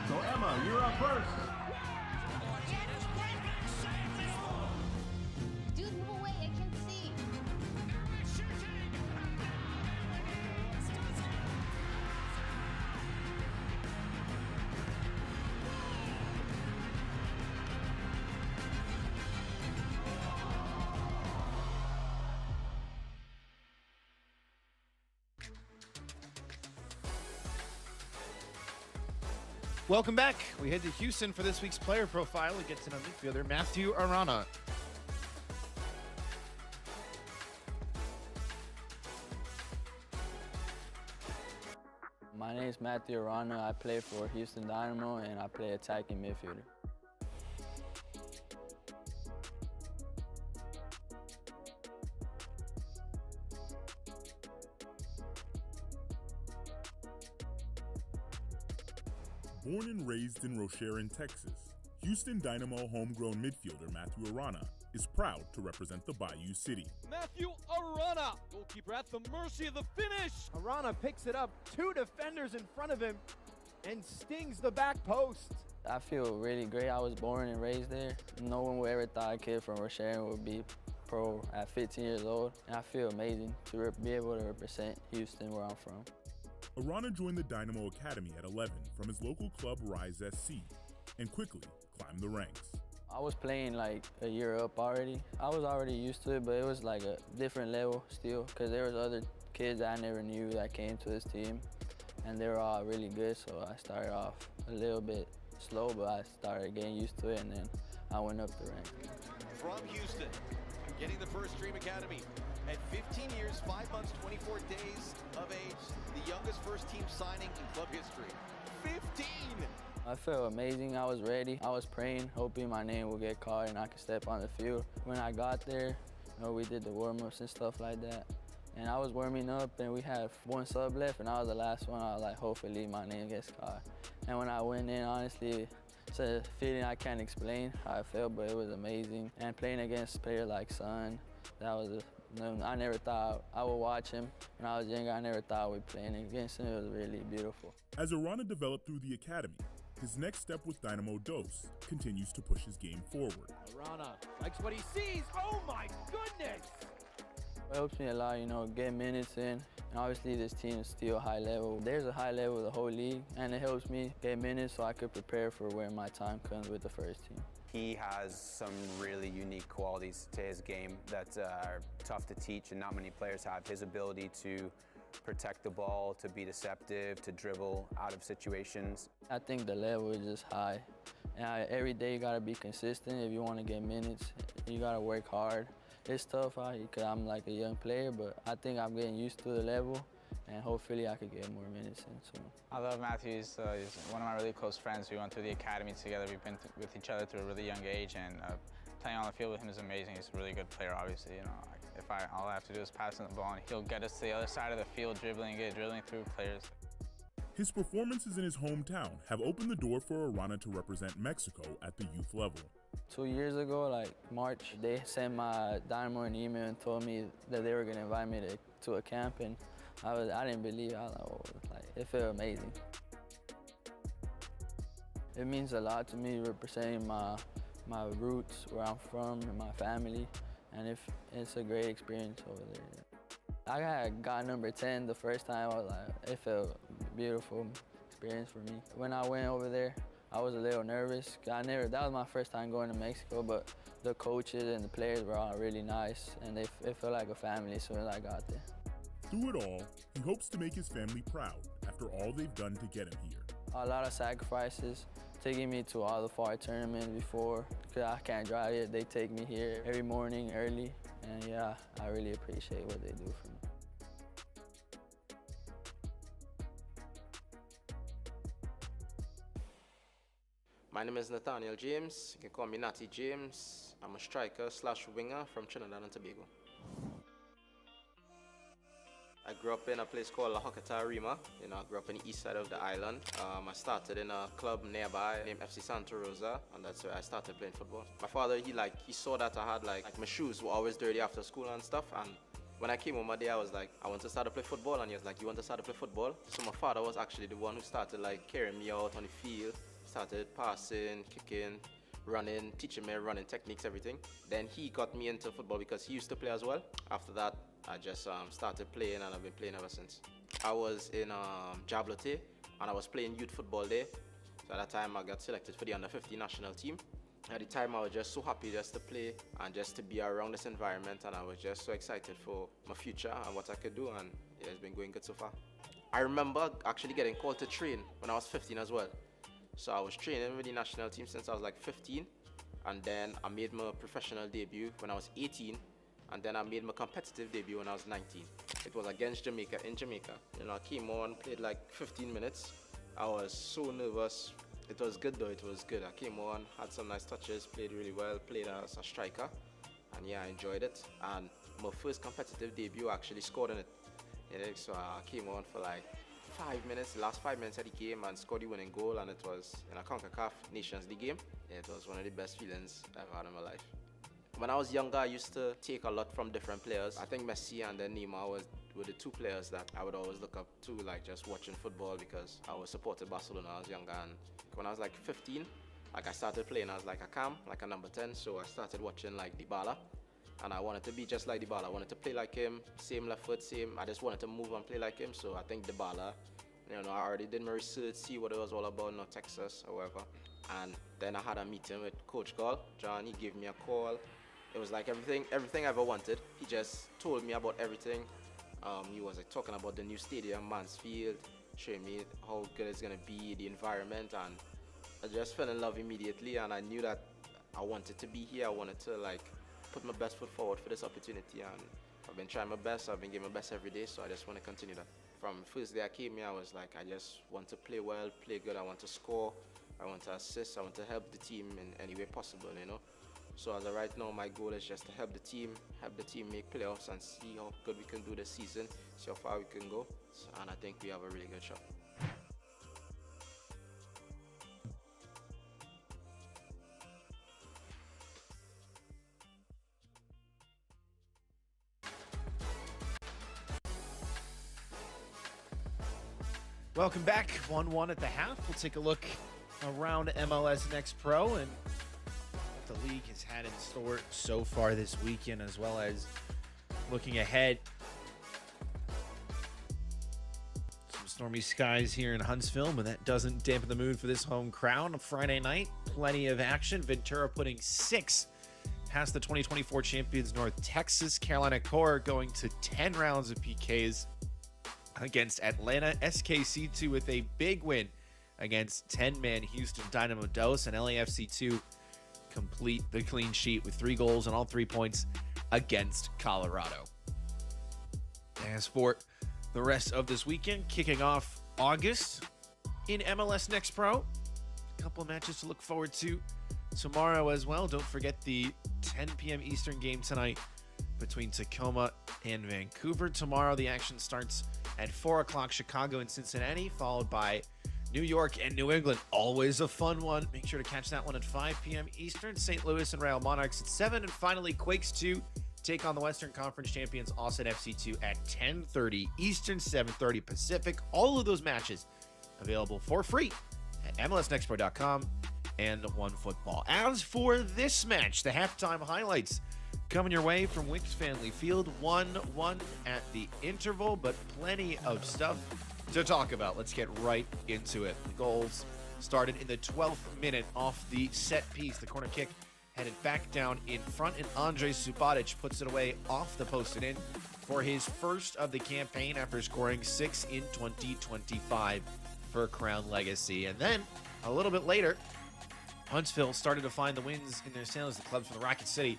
So Emma, you're up first. Dude, move away, I can't see. Welcome back. We head to Houston for this week's player profile. It gets in on midfielder Matthew Arana. My name is Matthew Arana. I play for Houston Dynamo and I play attacking midfielder. Born and raised in Rocheron, Texas, Houston Dynamo homegrown midfielder Matthew Arana is proud to represent the Bayou City. Matthew Arana, goalkeeper at the mercy of the finish. Arana picks it up, 2 defenders in front of him, and stings the back post. I feel really great. I was born and raised there. No one would ever thought a kid from Rocheron would be pro at 15 years old. And I feel amazing to be able to represent Houston where I'm from. Arana joined the Dynamo Academy at 11 from his local club Rise SC and quickly climbed the ranks. I was playing like a year up already. I was already used to it, but it was like a different level still because there was other kids I never knew that came to this team and they were all really good, so I started off a little bit slow, but I started getting used to it and then I went up the ranks. From Houston, getting the first Dream Academy. At 15 years, 5 months, 24 days of age, the youngest first-team signing in club history. 15! I felt amazing. I was ready. I was praying, hoping my name would get called and I could step on the field. When I got there, we did the warm-ups and stuff like that. And I was warming up and we had one sub left and I was the last one. I was like, hopefully my name gets called. And when I went in, honestly, it's a feeling I can't explain how I felt, but it was amazing. And playing against players like Son, that was I never thought I would watch him. When I was younger, I never thought we'd play against him. It was really beautiful. As Arana developed through the academy, his next step with Dynamo Dos continues to push his game forward. Arana likes what he sees. Oh my goodness! It helps me a lot, get minutes in. And obviously this team is still high level. There's a high level of the whole league, and it helps me get minutes so I could prepare for when my time comes with the first team. He has some really unique qualities to his game that are tough to teach and not many players have. His ability to protect the ball, to be deceptive, to dribble out of situations. I think the level is just high. And every day you gotta be consistent if you want to get minutes. You gotta work hard. It's tough because I'm like a young player, but I think I'm getting used to the level and hopefully I could get more minutes in soon. I love Matthew. He's one of my really close friends. We went through the academy together. We've been with each other through a really young age, and playing on the field with him is amazing. He's a really good player, obviously. All I have to do is pass him the ball, and he'll get us to the other side of the field, dribbling through players. His performances in his hometown have opened the door for Arana to represent Mexico at the youth level. 2 years ago, like March, they sent my Dynamo an email and told me that they were gonna invite me to a camp, and I didn't believe it. I was like, it felt amazing. It means a lot to me representing my roots, where I'm from, and my family, and it's a great experience over there. I had got number 10 the first time. I was like, it felt beautiful experience for me. When I went over there, I was a little nervous. That was my first time going to Mexico, but the coaches and the players were all really nice, and it felt like a family as soon as I got there. Through it all, he hopes to make his family proud after all they've done to get him here. A lot of sacrifices, taking me to all the far tournaments before, because I can't drive yet. They take me here every morning early, and yeah, I really appreciate what they do for me. My name is Nathaniel James. You can call me Natty James. I'm a striker/winger from Trinidad and Tobago. I grew up in a place called La Hokata Rima. You know, I grew up in the east side of the island. I started in a club nearby named FC Santa Rosa, and that's where I started playing football. My father, he saw that I had like my shoes were always dirty after school and stuff, and when I came home one day, I was like, I want to start to play football, and he was like, you want to start to play football? So my father was actually the one who started like carrying me out on the field, started passing, kicking, running, teaching me running techniques, everything. Then he got me into football because he used to play as well. After that, I just started playing, and I've been playing ever since. I was in Jablote, and I was playing youth football there. So at that time, I got selected for the under-15 national team. At the time, I was just so happy just to play and just to be around this environment, and I was just so excited for my future and what I could do, and yeah, it's been going good so far. I remember actually getting called to train when I was 15 as well. So I was training with the national team since I was like 15, and then I made my professional debut when I was 18, and then I made my competitive debut when I was 19. It was against Jamaica in Jamaica. You know, I came on, played like 15 minutes. I was so nervous. It was good though, it was good. I came on, had some nice touches, played really well, played as a striker, and yeah, I enjoyed it. And my first competitive debut, I actually scored in it. Yeah, so I came on for like 5 minutes, the last 5 minutes of the game, and scored the winning goal, and it was in a CONCACAF Nations League game. Yeah, it was one of the best feelings I've had in my life. When I was younger, I used to take a lot from different players. I think Messi and then Neymar were the two players that I would always look up to, like just watching football, because I was supported Barcelona when I was younger. And when I was like 15, like I started playing as like a cam, like a number 10. So I started watching like Dybala, and I wanted to be just like Dybala. I wanted to play like him, same left foot, same. I just wanted to move and play like him. So I think Dybala, you know, I already did my research, see what it was all about, not Texas or whatever. And then I had a meeting with Coach Gall, John. He gave me a call. It was like everything I ever wanted. He just told me about everything. He was like talking about the new stadium, Mansfield, showing me how good it's gonna be, the environment, and I just fell in love immediately. And I knew that I wanted to be here. I wanted to like put my best foot forward for this opportunity, and I've been trying my best. I've been giving my best every day, so I just want to continue that. From the first day I came here, I was like, I just want to play well, play good. I want to score, I want to assist, I want to help the team in any way possible, you know. So as of right now, my goal is just to help the team make playoffs and see how good we can do this season, see how far we can go, and I think we have a really good shot. Welcome back. 1-1 at the half. We'll take a look around MLS Next Pro and what the league has had in store so far this weekend, as well as looking ahead. Some stormy skies here in Huntsville, but that doesn't dampen the mood for this home crowd. On Friday night, plenty of action. Ventura putting 6 past the 2024 champions North Texas. Carolina Core going to 10 rounds of PKs against Atlanta SKC2 with a big win against 10-man Houston Dynamo Dos, and LAFC2 complete the clean sheet with 3 goals and all 3 points against Colorado. As for the rest of this weekend, kicking off August in MLS Next Pro, a couple of matches to look forward to tomorrow as well. Don't forget the 10 p.m. Eastern game tonight between Tacoma and Vancouver. Tomorrow the action starts at 4 o'clock, Chicago and Cincinnati, followed by New York and New England. Always a fun one. Make sure to catch that one at 5 p.m. Eastern. St. Louis and Real Monarchs at 7. And finally, Quakes 2 take on the Western Conference champions Austin FC2 at 10:30 Eastern, 7:30 Pacific. All of those matches available for free at MLSNextPro.com and OneFootball. As for this match, the halftime highlights coming your way from Wicks Family Field. 1-1 at the interval, but plenty of stuff to talk about. Let's get right into it. The goals started in the 12th minute off the set piece. The corner kick headed back down in front, and Andrej Subotic puts it away off the post and in for his first of the campaign after scoring 6 in 2025 for Crown Legacy. And then a little bit later, Huntsville started to find the wins in their sails. The clubs from the Rocket City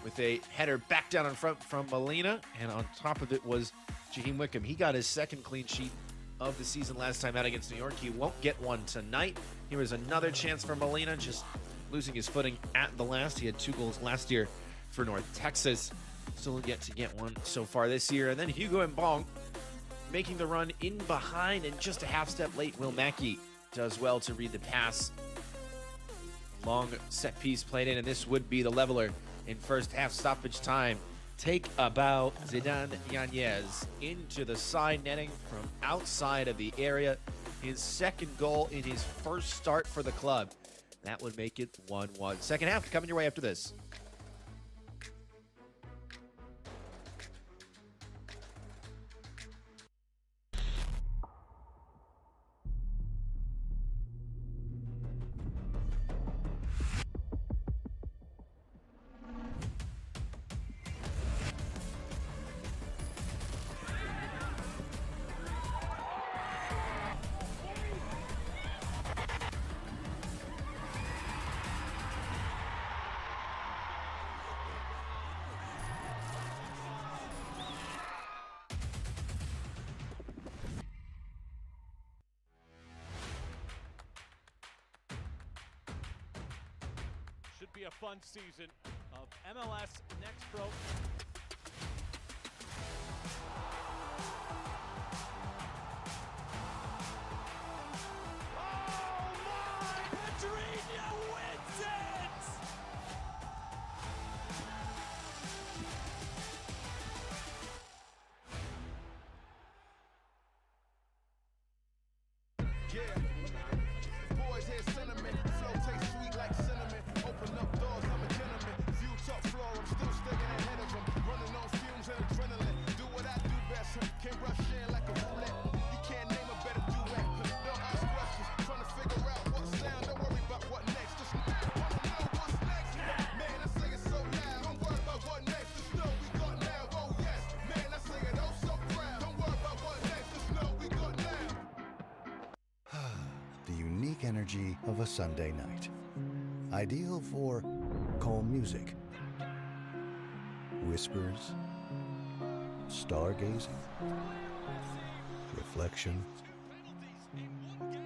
with a header back down in front from Molina, and on top of it was Jaheim Wickham. He got his second clean sheet of the season last time out against New York. He won't get one tonight. Here was another chance for Molina, just losing his footing at the last. He had 2 goals last year for North Texas. Still yet to get one so far this year. And then Hugo Mbong making the run in behind and just a half step late. Will Mackey does well to read the pass. Long set piece played in, and this would be the leveler in first half stoppage time. Take about Zidane Yanez into the side netting from outside of the area. His second goal in his first start for the club. That would make it 1-1. Second half coming your way after this. Should be a fun season of MLS Next Pro. Oh my! Pedrinho wins it! Yeah. Boys hear sentiment. Flow tastes sweet like cinnamon. Open up doors, I'm a gentleman. View top floor, I'm still sticking ahead of them. Running on fumes and adrenaline. Do what I do best. Can't rush in like a roulette. You can't name a better duet. Don't ask questions. Trying to figure out what sound. Don't worry about what next. Just wanna know what's next. Man, I say it so loud. Don't worry about what next. Just know we got now. Oh yes. Man, I say it oh so proud. Don't worry about what next. Just know we got now. The unique energy of a Sunday night. Ideal for calm music, whispers, stargazing, reflection,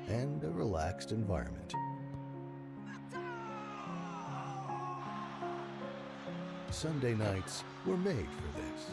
and a relaxed environment. Sunday nights were made for this.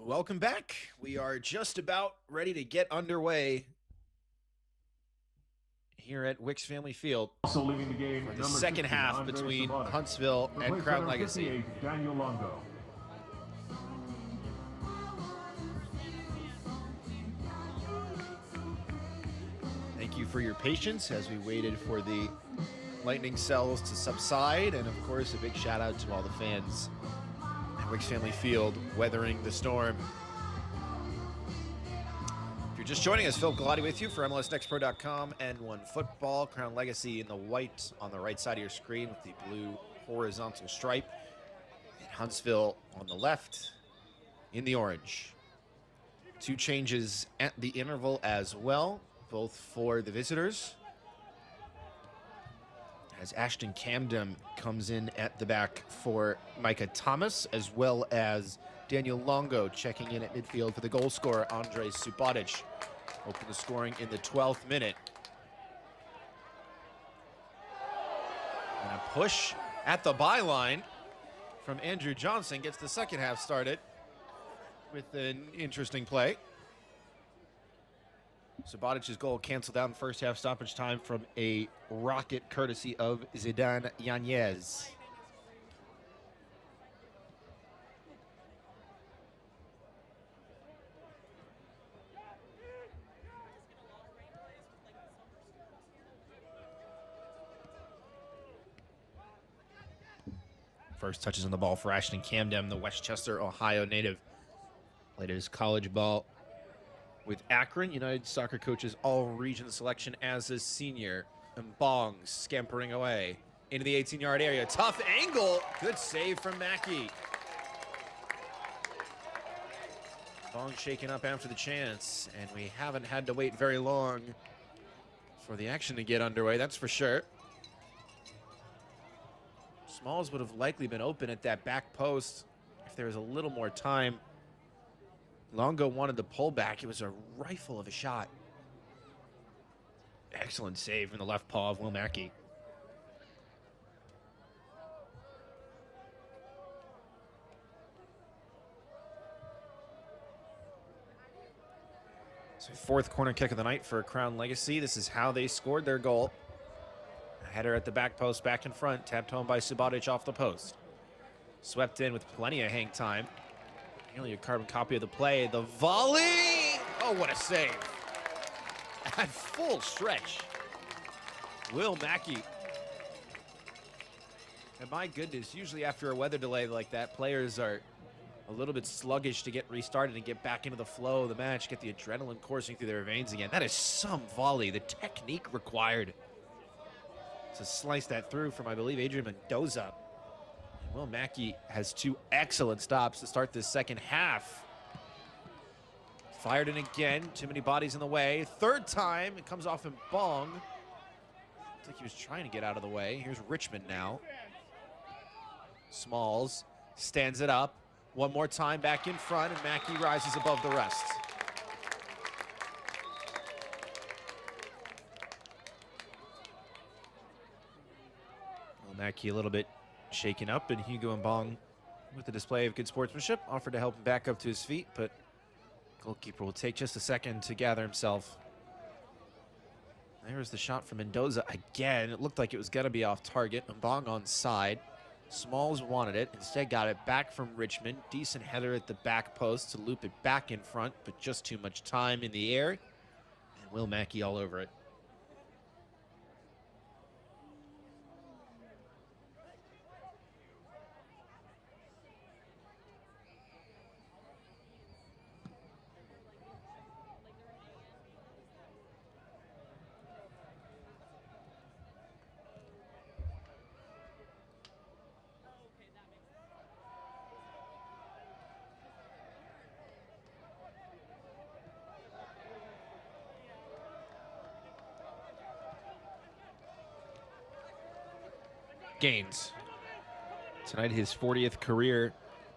Welcome back. We are just about ready to get underway here at Wicks Family Field Also leaving the game, for the number second 60, half Andre between Sabato. Huntsville and Replaced by Crown number Legacy. 58, Daniel Longo. Thank you for your patience as we waited for the lightning cells to subside. And of course, a big shout out to all the fans at Wicks Family Field weathering the storm. If you're just joining us, Phil Galati with you for MLSNextPro.com and One Football. Crown Legacy in the white on the right side of your screen with the blue horizontal stripe. And Huntsville on the left in the orange. Two changes at the interval as well, both for the visitors. As Ashton Camden comes in at the back for Micah Thomas, as well as Daniel Longo checking in at midfield for the goal scorer, Andre Subotic. Open the scoring in the 12th minute. And a push at the byline from Andrew Johnson gets the second half started with an interesting play. Subotic's goal canceled out in first half stoppage time from a rocket courtesy of Zidane Yanez. First touches on the ball for Ashton Camden, the Westchester, Ohio native. Played his college ball with Akron. United Soccer Coaches All-Region selection as a senior. And Bong scampering away into the 18-yard area. Tough angle. Good save from Mackey. Bong shaken up after the chance, and we haven't had to wait very long for the action to get underway, that's for sure. Smalls would have likely been open at that back post if there was a little more time. Longo wanted the pull back. It was a rifle of a shot. Excellent save from the left paw of Will Mackey. So fourth corner kick of the night for Crown Legacy. This is how they scored their goal. A header at the back post, back in front, tapped home by Subotic off the post. Swept in with plenty of hang time. Nearly a carbon copy of the play. The volley! Oh, what a save. At full stretch. Will Mackey. And my goodness, usually after a weather delay like that, players are a little bit sluggish to get restarted and get back into the flow of the match, get the adrenaline coursing through their veins again. That is some volley. The technique required to slice that through from, I believe, Adrian Mendoza. Will Mackey has two excellent stops to start this second half. Fired in again. Too many bodies in the way. Third time, it comes off in Bong. Looks like he was trying to get out of the way. Here's Richmond now. Smalls stands it up. One more time back in front, and Mackey rises above the rest. Will Mackey a little bit shaken up, and Hugo and Bong, with the display of good sportsmanship, offered to help him back up to his feet, but goalkeeper will take just a second to gather himself. There's the shot from Mendoza again. It looked like it was going to be off target. Mbong on side. Smalls wanted it. Instead got it back from Richmond. Decent header at the back post to loop it back in front, but just too much time in the air. And Will Mackey all over it. Gaines. Tonight, his 40th career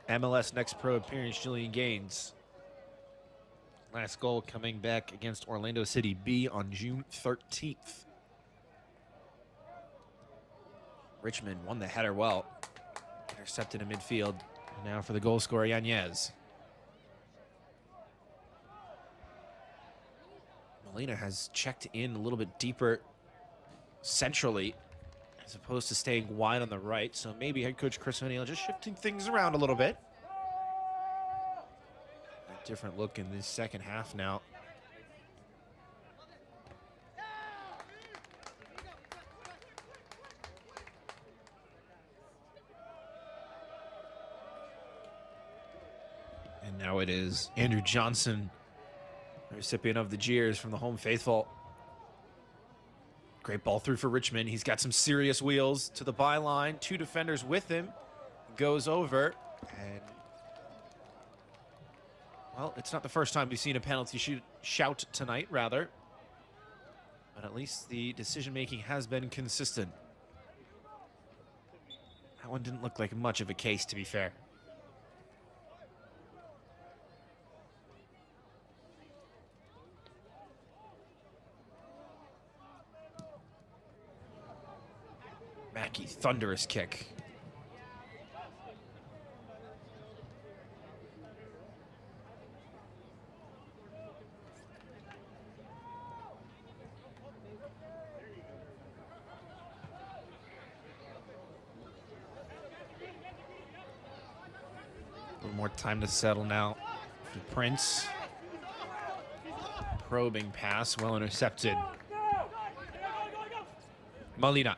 MLS Next Pro appearance, Julian Gaines. Last goal coming back against Orlando City B on June 13th. Richmond won the header well. Intercepted in midfield. And now for the goal scorer, Yanez. Molina has checked in a little bit deeper centrally as opposed to staying wide on the right. So maybe head coach Chris O'Neill just shifting things around a little bit. A different look in this second half now. And now it is Andrew Johnson, the recipient of the jeers from the home faithful. Great ball through for Richmond. He's got some serious wheels to the byline. 2 defenders with him. Goes over. And, well, it's not the first time we've seen a penalty shout tonight, rather. But at least the decision-making has been consistent. That one didn't look like much of a case, to be fair. Mackey, thunderous kick. A little more time to settle now for Prince. Probing pass, well intercepted. Molina.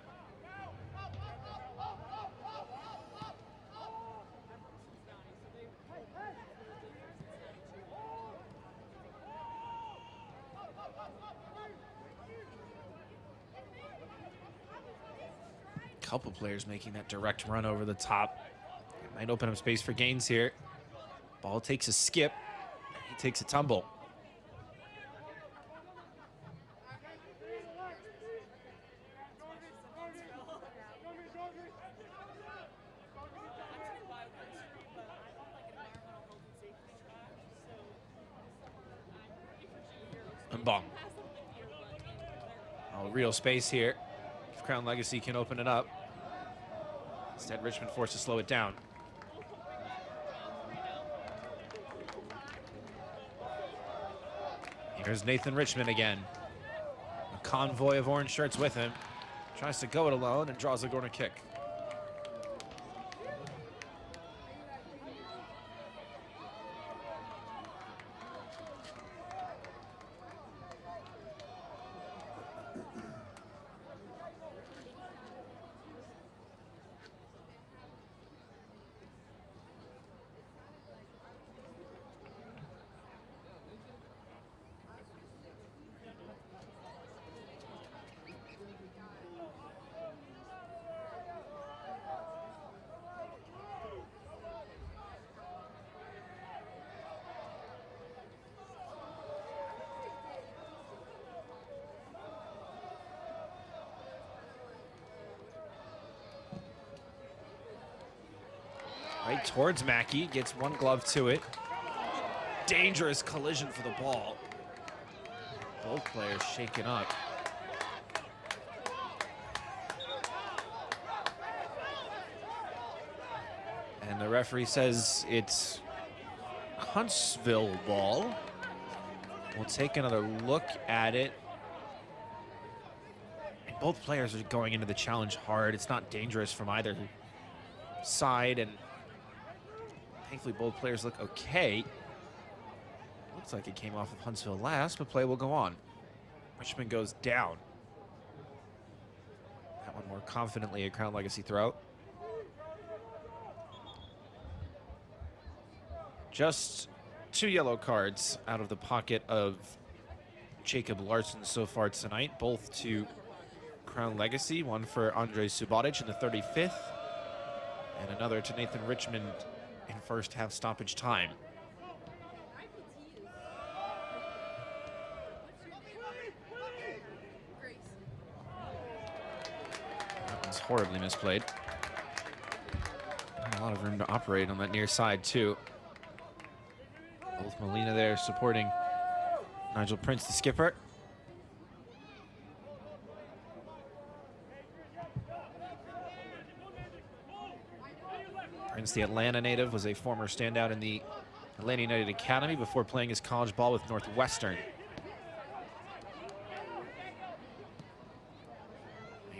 Couple players making that direct run over the top. It might open up space for gains here. Ball takes a skip. He takes a tumble. And bong. Oh, real space here. If Crown Legacy can open it up. Instead, Richmond forced to slow it down. Here's Nathan Richmond again. A convoy of orange shirts with him. Tries to go it alone and draws a corner kick. Right towards Mackey, gets one glove to it. Dangerous collision for the ball. Both players shaken up. And the referee says it's Huntsville ball. We'll take another look at it. And both players are going into the challenge hard. It's not dangerous from either side, and thankfully both players look okay. Looks like it came off of Huntsville last, but play will go on. Richmond goes down. That one more confidently a Crown Legacy throw. Just 2 yellow cards out of the pocket of Jacob Larson so far tonight, both to Crown Legacy. One for Andre Subotic in the 35th, and another to Nathan Richmond in first half stoppage time. That one's horribly misplayed. A lot of room to operate on that near side too. Both Molina there supporting Nigel Prince, the skipper. Prince, the Atlanta native, was a former standout in the Atlanta United Academy before playing his college ball with Northwestern.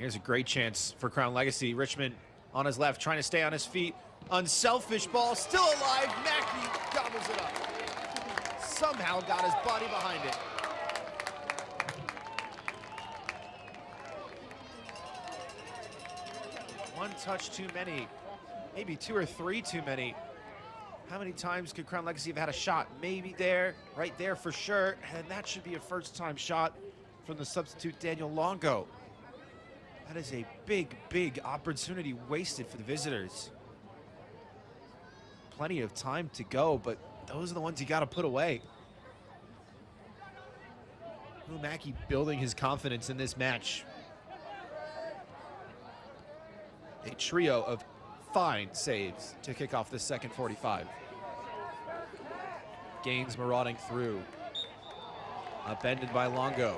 Here's a great chance for Crown Legacy. Richmond on his left, trying to stay on his feet. Unselfish ball, still alive. Mackey gobbles it up. Somehow got his body behind it. One touch too many, maybe 2 or 3 too many. How many times could Crown Legacy have had a shot? Maybe there, right there for sure. And that should be a first-time shot from the substitute Daniel Longo. That is a big, big opportunity wasted for the visitors. Plenty of time to go, but those are the ones you got to put away. Mackey building his confidence in this match. A trio of fine saves to kick off the second 45. Gaines marauding through. Upended by Longo.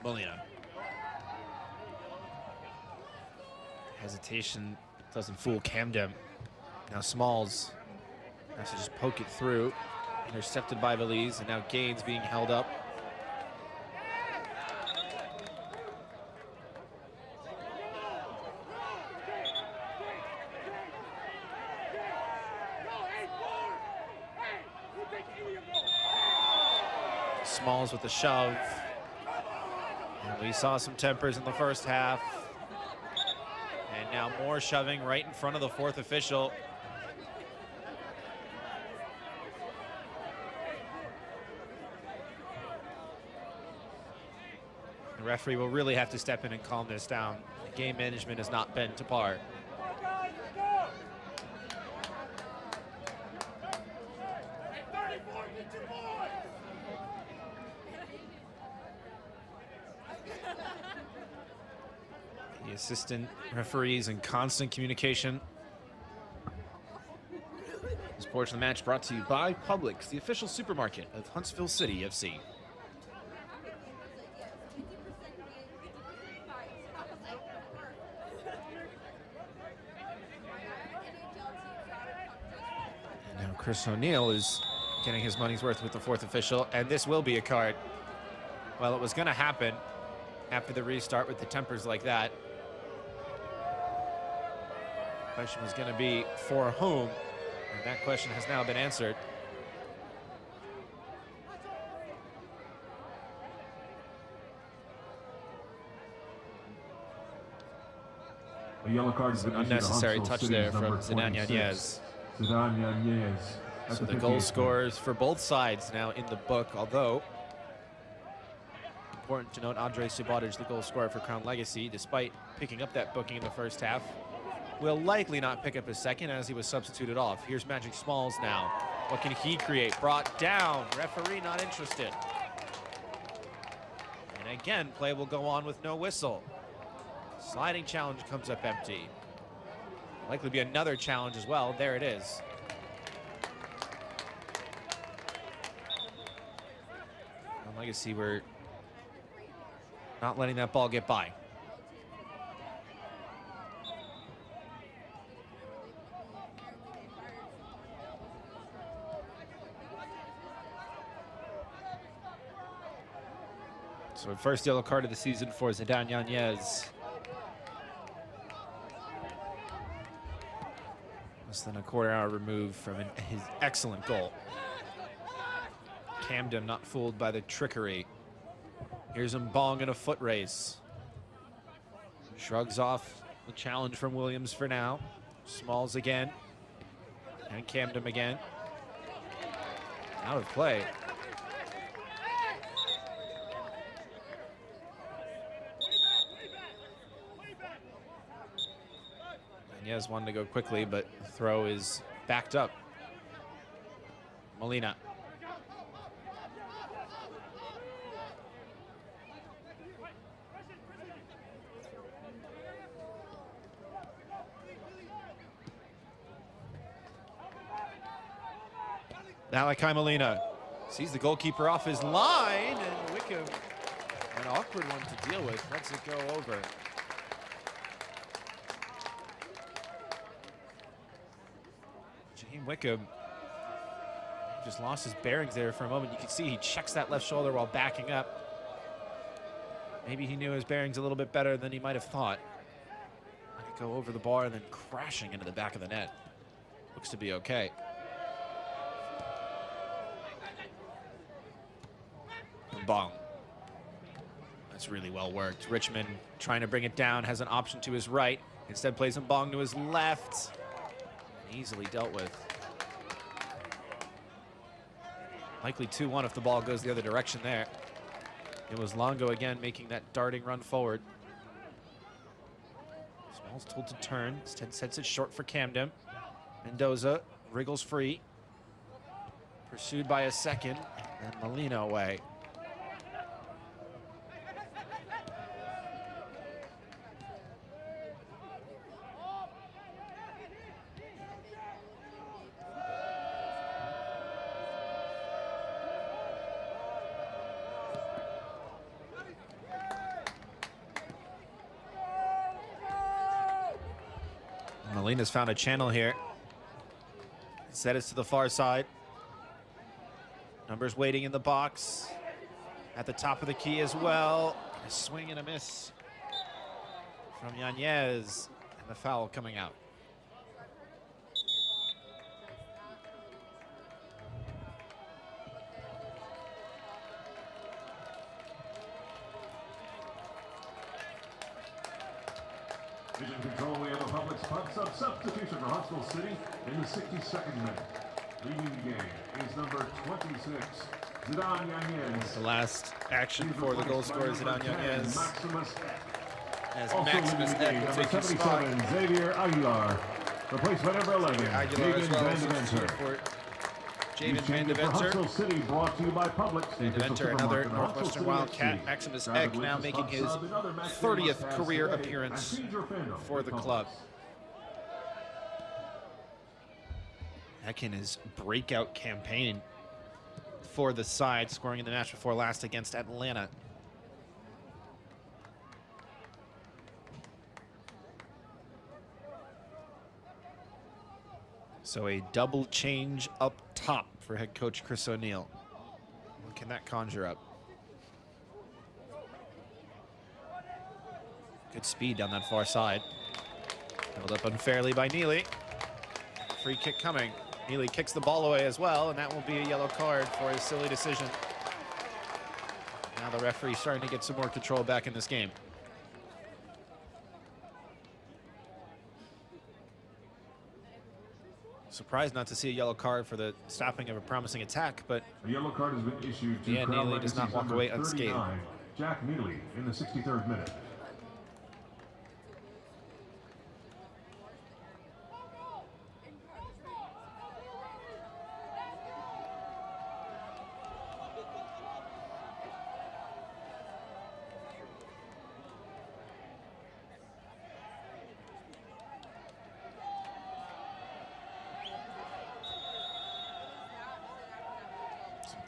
Molina. Hesitation doesn't fool Camden. Now Smalls has to just poke it through. Intercepted by Valise, and now Gaines being held up. Smalls with the shove. And we saw some tempers in the first half. And now more shoving right in front of the fourth official. The referee will really have to step in and calm this down. The game management has not been to par. The assistant referees in constant communication. This portion of the match brought to you by Publix, the official supermarket of Huntsville City FC. And now Chris O'Neill is getting his money's worth with the fourth official, and this will be a card. Well, it was going to happen after the restart with the tempers like that. Question was going to be for whom, and that question has now been answered. A yellow card is an unnecessary touch there from Zidane Yanez. So the goal scorers for both sides now in the book, although important to note, Andre Subotic, the goal scorer for Crown Legacy, despite picking up that booking in the first half, will likely not pick up his second as he was substituted off. Here's Magic Smalls now. What can he create? Brought down. Referee not interested. And again, play will go on with no whistle. Sliding challenge comes up empty. Likely be another challenge as well. There it is. Crown Legacy, we're not letting that ball get by. So first yellow card of the season for Zidane Yanez. Less than a quarter hour removed from his excellent goal. Camden not fooled by the trickery. Here's Mbong in a foot race. Shrugs off the challenge from Williams for now. Smalls again. And Camden again. Out of play. Yanez wanted to go quickly, but the throw is backed up. Molina. Malachi Molina sees the goalkeeper off his line, and Wickham, an awkward one to deal with, lets it go over. James Wickham just lost his bearings there for a moment. You can see he checks that left shoulder while backing up. Maybe he knew his bearings a little bit better than he might have thought. Let it go over the bar and then crashing into the back of the net. Looks to be okay. Bong. That's really well worked. Richmond trying to bring it down, has an option to his right. Instead plays Bong to his left. Easily dealt with. Likely 2-1 if the ball goes the other direction there. It was Longo again making that darting run forward. Small's told to turn. Instead sets it short for Camden. Mendoza wriggles free. Pursued by a second. And Molina away. Molina's found a channel here. Set it to the far side. Numbers waiting in the box. At the top of the key as well. A swing and a miss from Yanez. And the foul coming out. Vision control, we have a public substitution for Huntsville City in the 62nd minute. Leading the game is number 26, Zidane Yanez. The last action for the goal scorer, Zidane Yanez. As Maximus Eck will take his spot. Xavier Aguilar. Replacement number 11, Aguilar as well as substitute for Javen Van de Venter. City brought to you by Publix. Van de Venter, another Northwestern Wildcat. Maximus Eck now making his 30th career appearance for the club. Eck in his breakout campaign for the side, scoring in the match before last against Atlanta. So a double change up top for head coach Chris O'Neill. What can that conjure up? Good speed down that far side. Held up unfairly by Neely. Free kick coming. Neely kicks the ball away as well, and that will be a yellow card for his silly decision. Now the referee starting to get some more control back in this game. Surprised not to see a yellow card for the stopping of a promising attack, but a yellow card has been issued to Neely does not walk away unscathed. Jack Neely in the 63rd minute.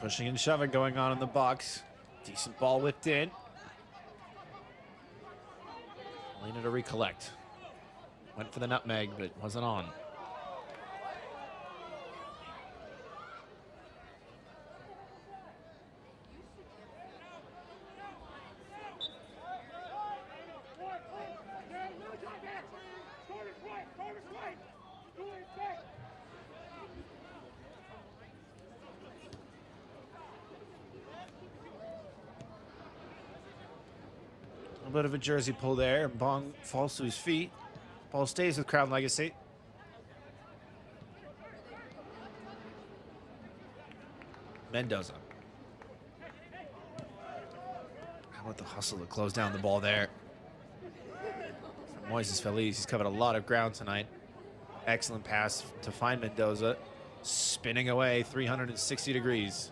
Pushing and shoving going on in the box. Decent ball whipped in. Molina to recollect. Went for the nutmeg, but it wasn't on. A bit of a jersey pull there, and Bong falls to his feet. Ball stays with Crown Legacy. Mendoza. How about the hustle to close down the ball there? From Moises Feliz, he's covered a lot of ground tonight. Excellent pass to find Mendoza. Spinning away 360 degrees.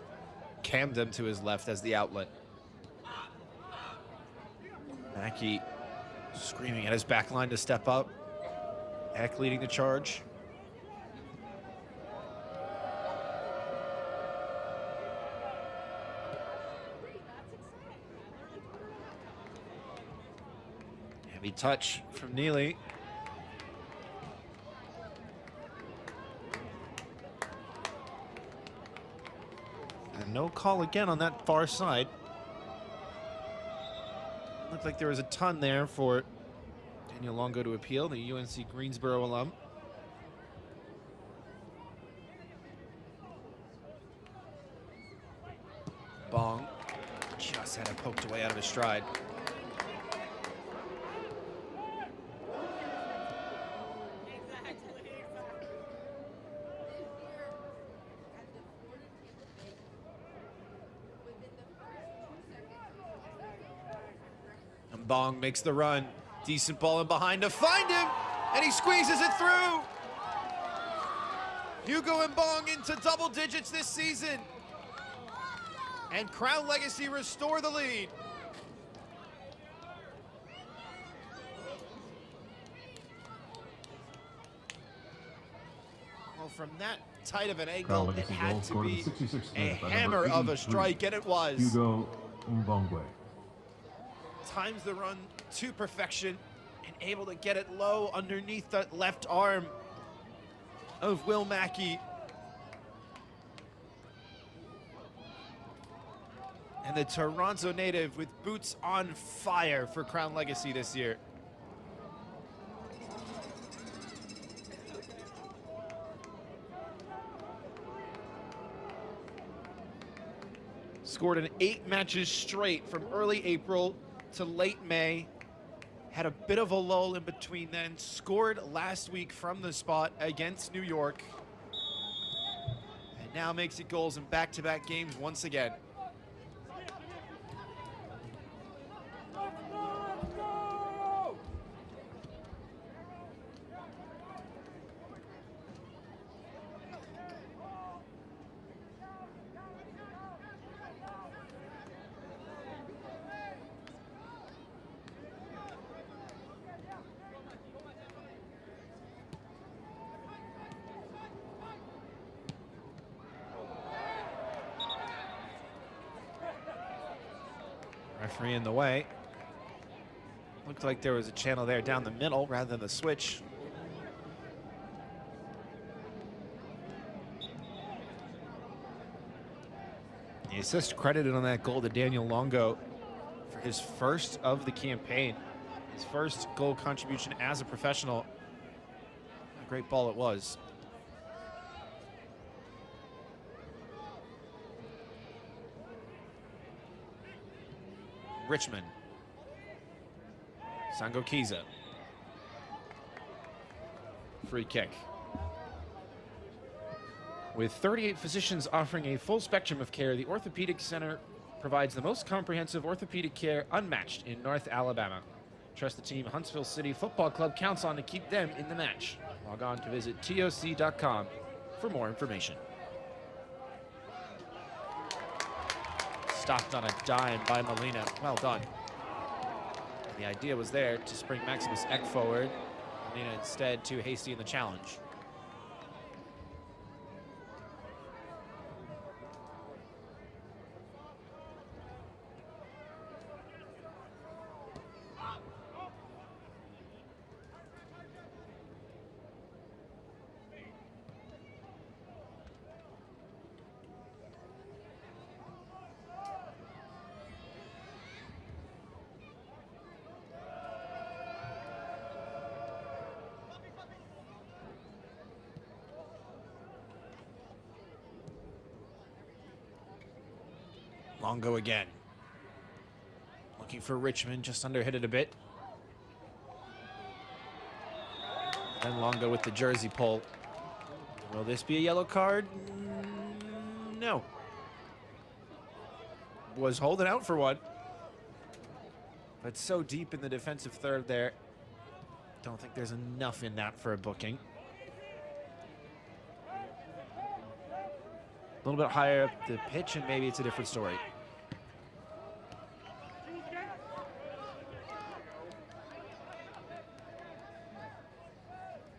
Camden to his left as the outlet. Mackey screaming at his back line to step up. Eck leading the charge. Heavy touch from Neely. And no call again on that far side. Looked like there was a ton there for Daniel Longo to appeal, the UNC Greensboro alum. Bong just had it poked away out of his stride. And Bong makes the run. Decent ball in behind to find him, and he squeezes it through. Hugo and Bong into double digits this season. And Crown Legacy restore the lead. Well, from that tight of an angle, it had to be a hammer of a strike, and it was. Hugo Mbongwe. Times the run to perfection and able to get it low underneath the left arm of Will Mackey. And the Toronto native with boots on fire for Crown Legacy this year. Scored in 8 matches straight from early April to late May. Had a bit of a lull in between then. Scored last week from the spot against New York. And now makes it goals in back-to-back games once again. Referee in the way. Looked like there was a channel there down the middle rather than the switch. The assist credited on that goal to Daniel Longo for his first of the campaign. His first goal contribution as a professional. What a great ball it was. Richmond. Sangokiza. Free kick. With 38 physicians offering a full spectrum of care, the Orthopedic Center provides the most comprehensive orthopedic care unmatched in North Alabama. Trust the team Huntsville City Football Club counts on to keep them in the match. Log on to visit toc.com for more information. Stopped on a dime by Molina. Well done. And the idea was there to spring Maximus Eck forward. Molina instead too hasty in the challenge. Longo again. Looking for Richmond, just underhit it a bit. And Longo with the jersey pull. Will this be a yellow card? No. Was holding out for one. But so deep in the defensive third there. Don't think there's enough in that for a booking. A little bit higher up the pitch and maybe it's a different story.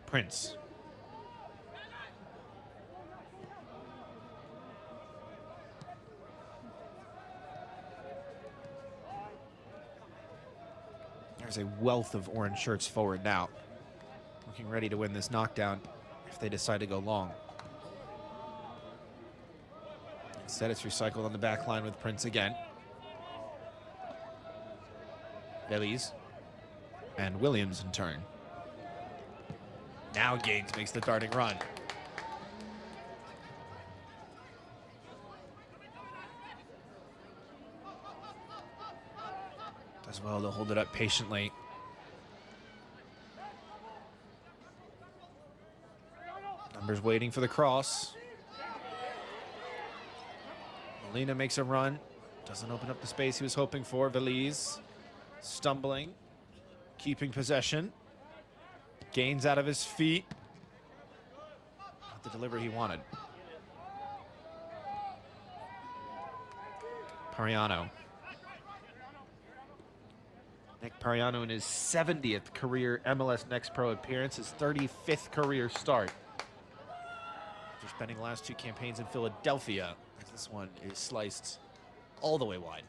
Prince. There's a wealth of orange shirts forward now, looking ready to win this knockdown if they decide to go long. Instead, it's recycled on the back line with Prince again. Belize and Williams in turn. Now Gaines makes the darting run. Does well to hold it up patiently. Numbers waiting for the cross. Molina makes a run. Doesn't open up the space he was hoping for. Belize stumbling, keeping possession. Gains out of his feet. Not the delivery he wanted. Pariano. Nick Pariano in his 70th career MLS Next Pro appearance, his 35th career start. After spending the last two campaigns in Philadelphia, as this one is sliced all the way wide.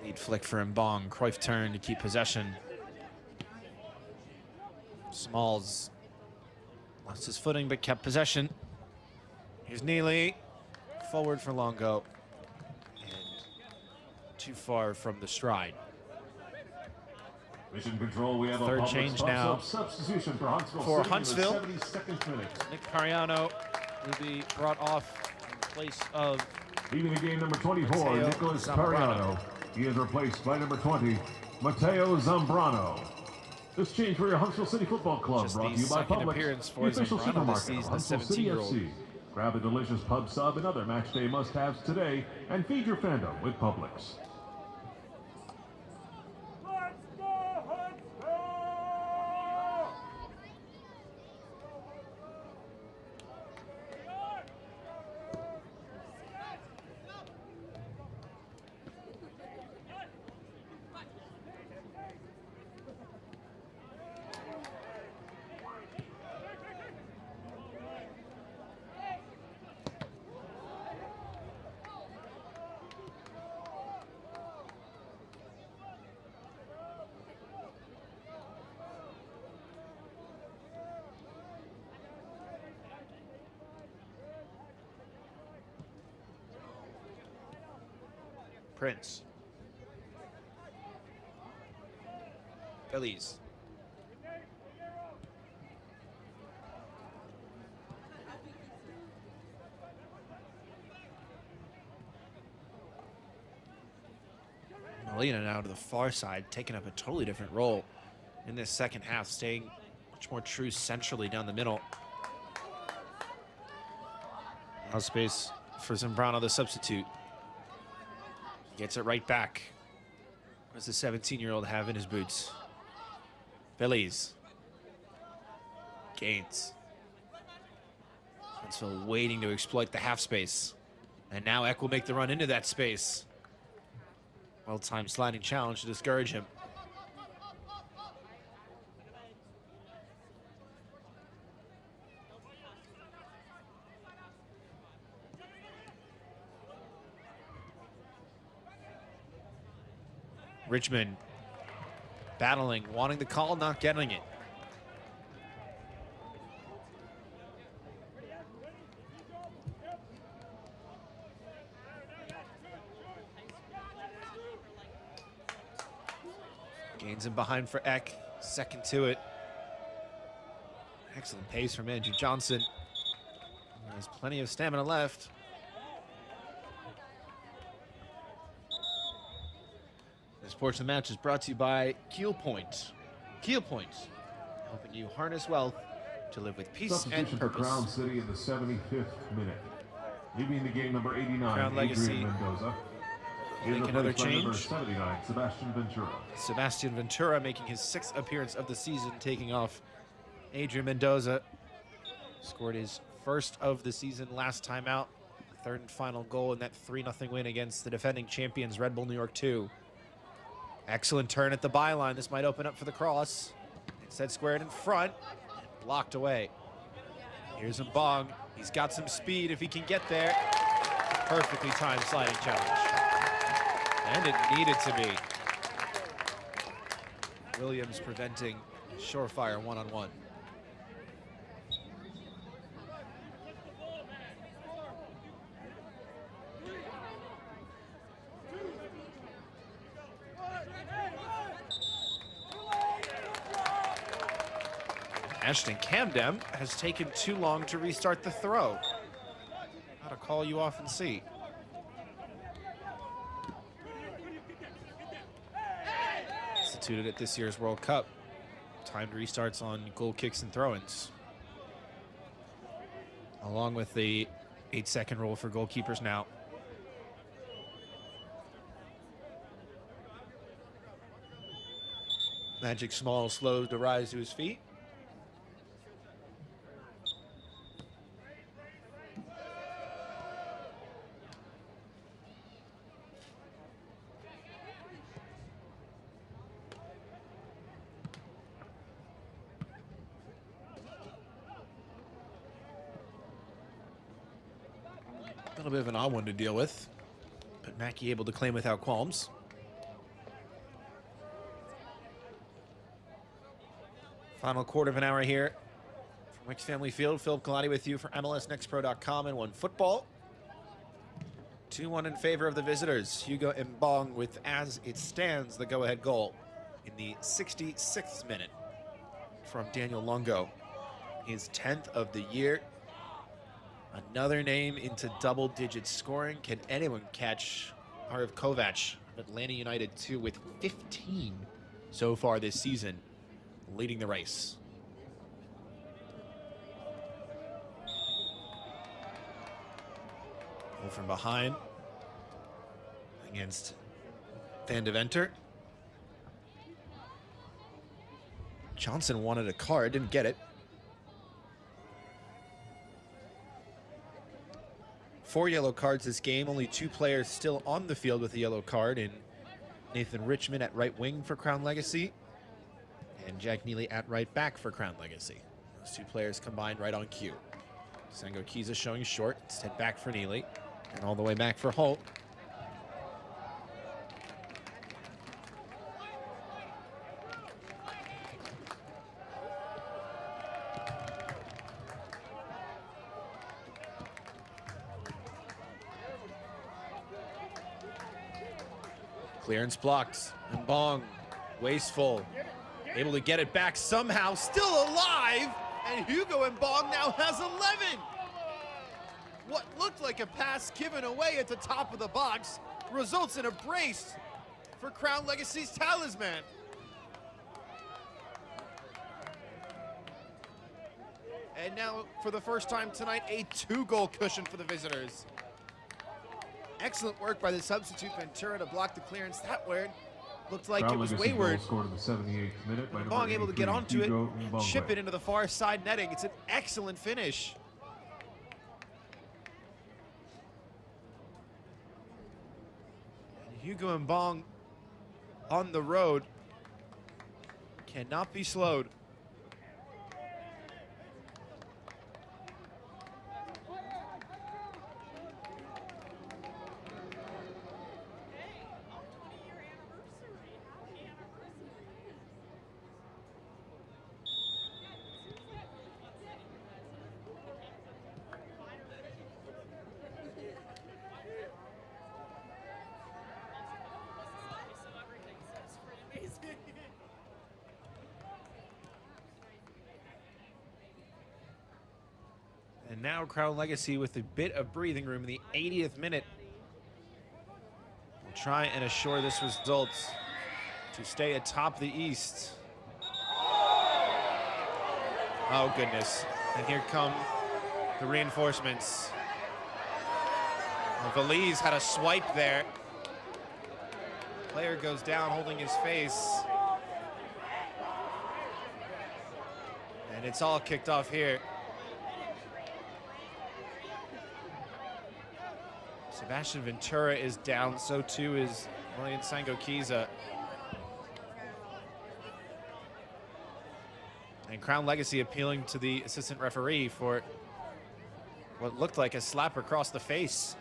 Lead flick for Mbong. Cruyff turn to keep possession. Smalls lost his footing but kept possession. Here's Neely. Forward for Longo. And too far from the stride. Mission control, we have Third a change now substitution for Huntsville. For Huntsville. 72nd minute. Nick Pariano will be brought off in place of Leaving the game, number 24, Mateo Nicholas Zambrano. Pariano. He is replaced by number 20, Mateo Zambrano. This change for your Huntsville City Football Club, Just brought the to you by second Publix, appearance for the official Zambrano this supermarket season, of the Huntsville City 17-year-old. FC. Grab a delicious pub sub and other match day must-haves today, and feed your fandom with Publix. Prince. Belize. Molina now to the far side, taking up a totally different role in this second half, staying much more true centrally down the middle. Now space for Zambrano, the substitute. Gets it right back. What does the 17-year-old have in his boots? Belize. Gaines. Huntsville waiting to exploit the half space. And now Eck will make the run into that space. Well-timed sliding challenge to discourage him. Richmond battling, wanting the call, not getting it. Gains him behind for Eck, second to it. Excellent pace from Andrew Johnson. There's plenty of stamina left. This portion of the match is brought to you by Keel Point. Keel Point, helping you harness wealth to live with peace and Substitution for purpose. Crown City in the 75th minute. Leaving the game, number 89, Crown Legacy. Adrian Mendoza. He is Make another replaced by number change. 79, Sebastian Ventura. Sebastian Ventura making his 6th appearance of the season, taking off Adrian Mendoza. Scored his first of the season last time out Third and final goal in that 3-0 win against the defending champions Red Bull New York 2. Excellent turn at the byline. This might open up for the cross. Instead squared in front, blocked away. Here's Mbong. He's got some speed if he can get there. Perfectly timed sliding challenge. And it needed to be. Williams preventing surefire one-on-one. Ashton Camden has taken too long to restart the throw. Not a call you often see. Instituted at this year's World Cup. Timed restarts on goal kicks and throw-ins. Along with the 8-second rule for goalkeepers now. Magic Small slows to rise to his feet. A little bit of an odd one to deal with, but Mackey able to claim without qualms. Final quarter of an hour here from Wicks Family Field. Philip Galati with you for MLSNextPro.com and OneFootball. 2-1 in favor of the visitors. Hugo Mbong with, as it stands, the go-ahead goal in the 66th minute from Daniel Longo. His 10th of the year. Another name into double-digit scoring. Can anyone catch Arif Kovac of Atlanta United 2 with 15 so far this season, leading the race? Goal from behind against Van de Venter. Johnson wanted a card, didn't get it. 4 yellow cards this game. Only 2 players still on the field with a yellow card in Nathan Richmond at right wing for Crown Legacy and Jack Neely at right back for Crown Legacy. Those 2 players combined right on cue. Sango Kiza showing short. Instead back for Neely and all the way back for Holt. Clearance blocked. Mbong, wasteful. Able to get it back somehow. Still alive. And Hugo Mbong now has 11. What looked like a pass given away at the top of the box results in a brace for Crown Legacy's talisman. And now, for the first time tonight, a 2-goal cushion for the visitors. Excellent work by the substitute Ventura to block the clearance. That word looked like it was wayward. Scored in the 78th minute by Mbong able to get onto it and chip it into the far side netting. It's an excellent finish. And Hugo Mbong on the road cannot be slowed. And now Crown Legacy with a bit of breathing room in the 80th minute. We'll try and assure this result to stay atop the East. Oh, goodness. And here come the reinforcements. Well, Valise had a swipe there. Player goes down holding his face. And it's all kicked off here. Sebastian Ventura is down, so too is William Sangokiza. And Crown Legacy appealing to the assistant referee for what looked like a slap across the face.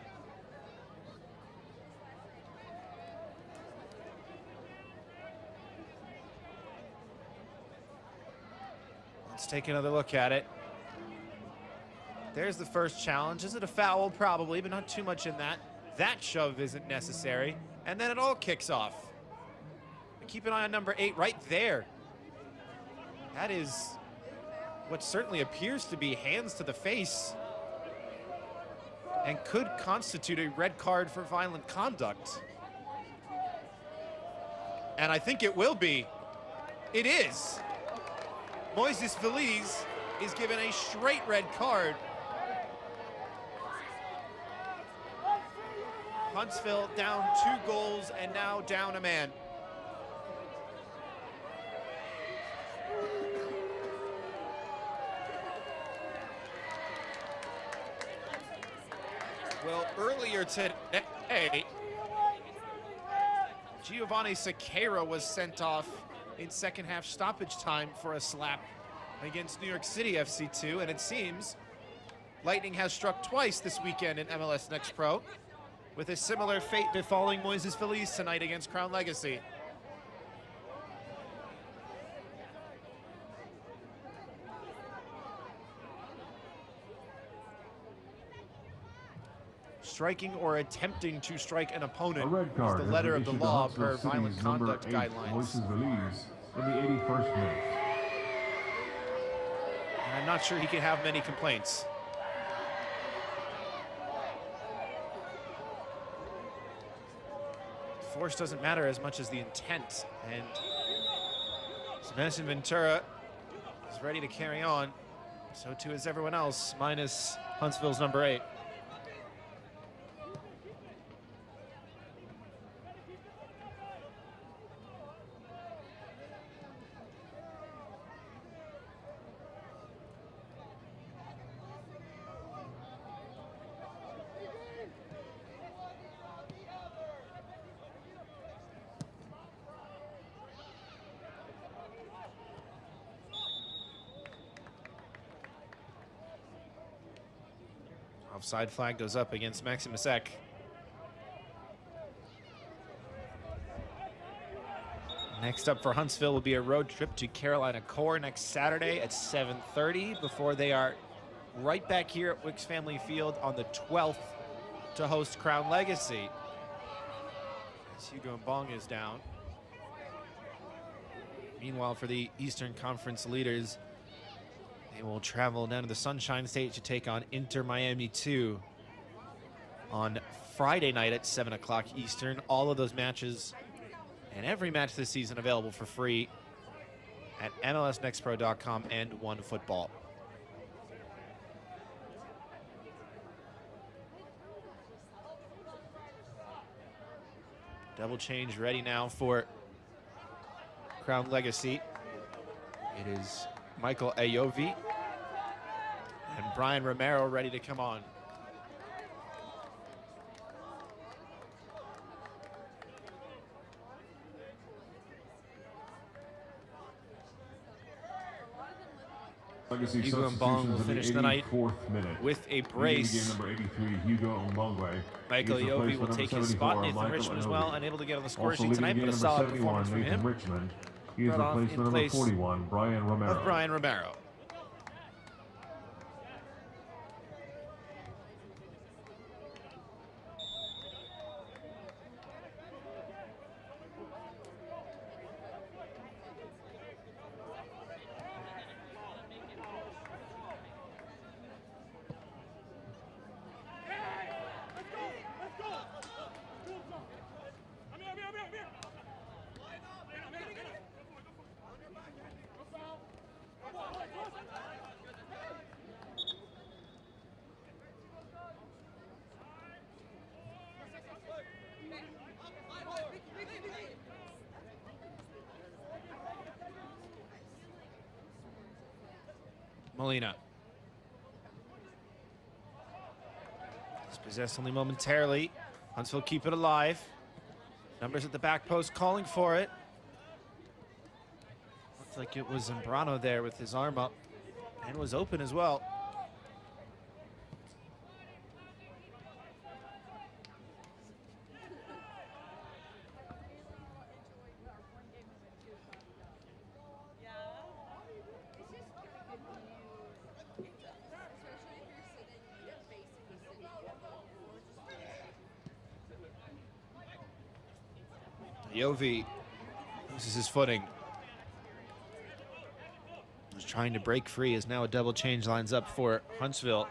Let's take another look at it. There's the first challenge. Is it a foul? Probably, but not too much in that. That shove isn't necessary. And then it all kicks off. And keep an eye on number 8 right there. That is what certainly appears to be hands to the face and could constitute a red card for violent conduct. And I think it will be. It is. Moises Feliz is given a straight red card. Huntsville down 2 goals and now down a man. Well, earlier today, Giovanni Sequeira was sent off in second half stoppage time for a slap against New York City FC2, and it seems lightning has struck twice this weekend in MLS Next Pro, with a similar fate befalling Moises Feliz tonight against Crown Legacy. Striking or attempting to strike an opponent is the letter of the law per violent conduct guidelines. Moises Feliz in the 81st minute. And I'm not sure he can have many complaints. Force doesn't matter as much as the intent, and Sebastian Ventura is ready to carry on. So too is everyone else, minus Huntsville's number 8. Offside flag goes up against Maximus Ek. Next up for Huntsville will be a road trip to Carolina Core next Saturday at 7:30 before they are right back here at Wicks Family Field on the 12th to host Crown Legacy. As Hugo Mbong is down. Meanwhile, for the Eastern Conference leaders, they will travel down to the Sunshine State to take on Inter Miami 2 on Friday night at 7 o'clock Eastern. All of those matches and every match this season available for free at MLSNextPro.com and OneFootball. Double change ready now for Crown Legacy. It is Michael Ayovi and Brian Romero ready to come on. Hugo Mbong will finish the night with a brace. Number 83, Hugo Mbongwe. Michael Ayovi will take his spot. Nathan Richmond as well, unable to get on the score sheet tonight, but a solid performance from him. Richmond. He is replaced by number 41, Brian Romero. Of Brian Romero. Molina. This Possessed only momentarily. Huntsville keep it alive. Numbers at the back post calling for it. Looks like it was Zambrano there with his arm up and was open as well. Yovi loses his footing. Was trying to break free as now a double change lines up for Huntsville.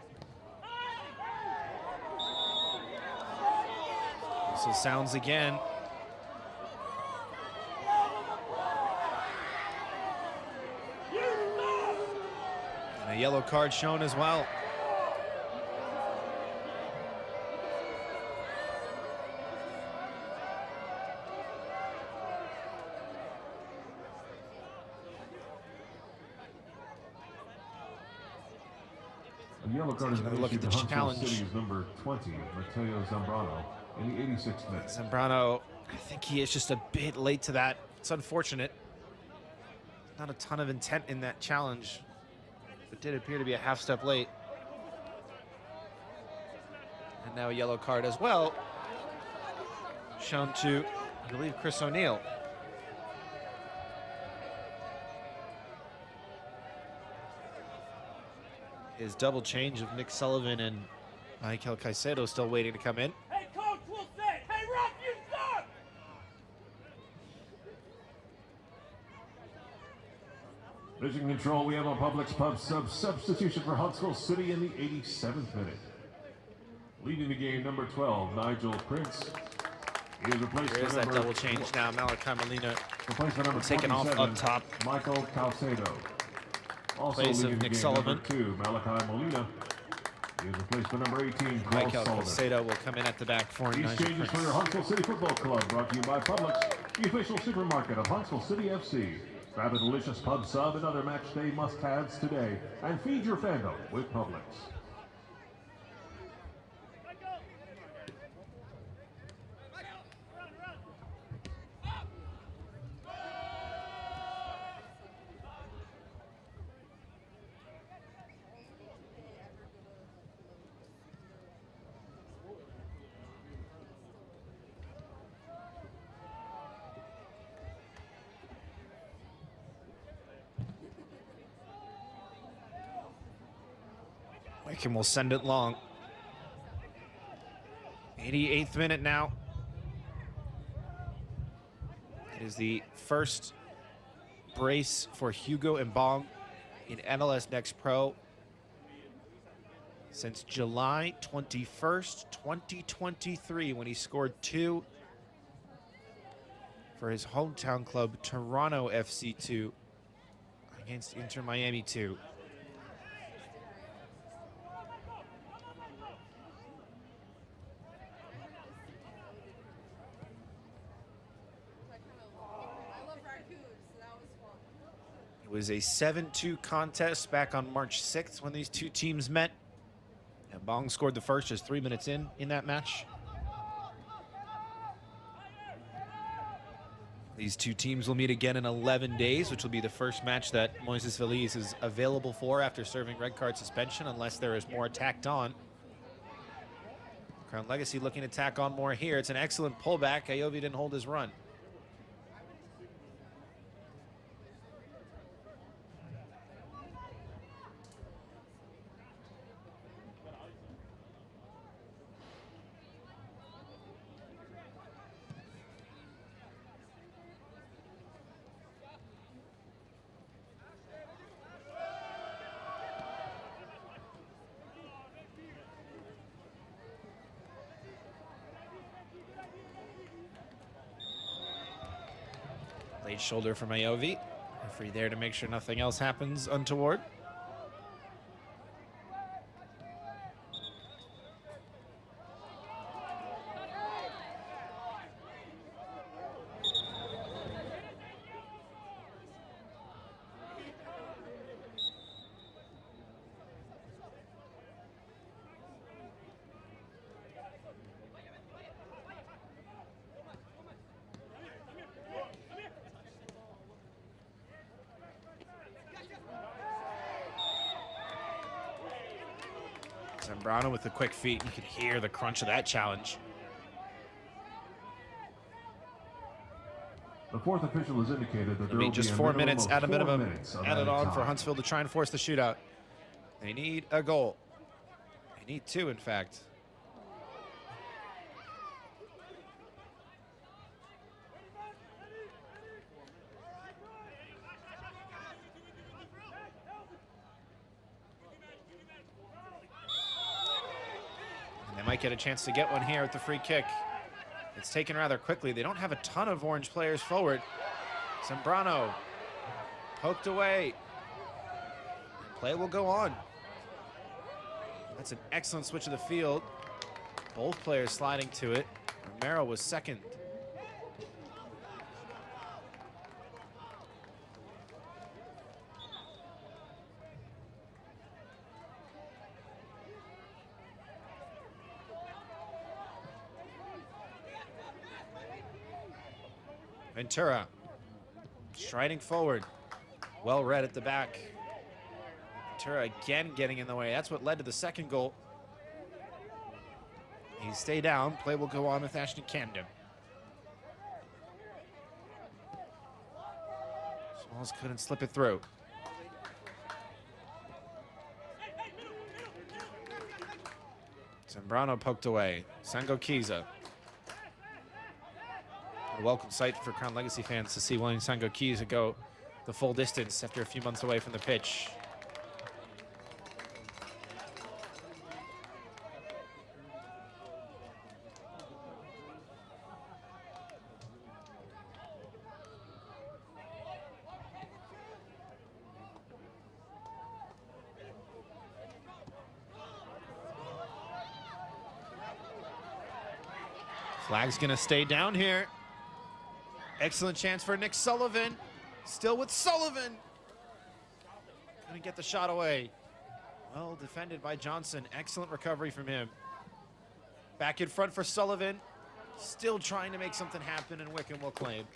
So sounds again. And a yellow card shown as well. A yellow card is Taking a look at the Huntsville challenge. City's number 20, Mateo Zambrano, in the 86th minute. Zambrano, I think he is just a bit late to that. It's unfortunate. Not a ton of intent in that challenge. It did appear to be a half step late. And now a yellow card as well. Shown to, I believe, Chris O'Neill. His double change of Nick Sullivan and Michael Caicedo still waiting to come in. Hey, coach, we'll say, hey, Rock, you start! Losing control, we have a Publix pub substitution for Huntsville City in the 87th minute. Leading the game, number 12, Nigel Prince. He is replaced There is by that double change now. Malachi Molina replaced by number taken off 27, up top. Michael Caicedo. Also Place of leading the Nick game, Sullivan. number 2, Malachi Molina. He is replaced by number 18, Carl Michael Sullivan. Caicedo will come in at the back for These Nigel changes Prince. for your Huntsville City Football Club, brought to you by Publix, the official supermarket of Huntsville City FC. Grab a delicious pub sub and other match day must-haves today, and feed your fandom with Publix. Wickham will send it long. 88th minute now. It is the first brace for Hugo Mbong in MLS Next Pro since July 21st, 2023, when he scored 2 for his hometown club, Toronto FC 2, against Inter Miami 2. It was a 7-2 contest back on March 6th when these two teams met. And Bong scored the first just 3 minutes in that match. These two teams will meet again in 11 days, which will be the first match that Moises Feliz is available for after serving red card suspension, unless there is more tacked on. Crown Legacy looking to tack on more here. It's an excellent pullback. Ayovi didn't hold his run. Late shoulder from Ayovi. Referee there to make sure nothing else happens untoward. Zambrano with the quick feet. You can hear the crunch of that challenge. The fourth official has indicated that there It'll will be just be 4 minutes at a 4 minimum minutes of added added on for time. Huntsville to try and force the shootout. They need a goal. They need 2, in fact. And they might get a chance to get one here with the free kick. It's taken rather quickly. They don't have a ton of Orange players forward. Zambrano poked away. And play will go on. That's an excellent switch of the field. Both players sliding to it. Romero was second. Ventura striding forward. Well read at the back. Ventura again getting in the way. That's what led to the second goal. He stay down. Play will go on with Ashton Camden. Smalls couldn't slip it through. Zambrano poked away. Sangokiza. A welcome sight for Crown Legacy fans to see William Sangokiza go the full distance after a few months away from the pitch. Flag's gonna stay down here. Excellent chance for Nick Sullivan. Still with Sullivan. Gonna get the shot away. Well defended by Johnson. Excellent recovery from him. Back in front for Sullivan. Still trying to make something happen, and Wickham will claim.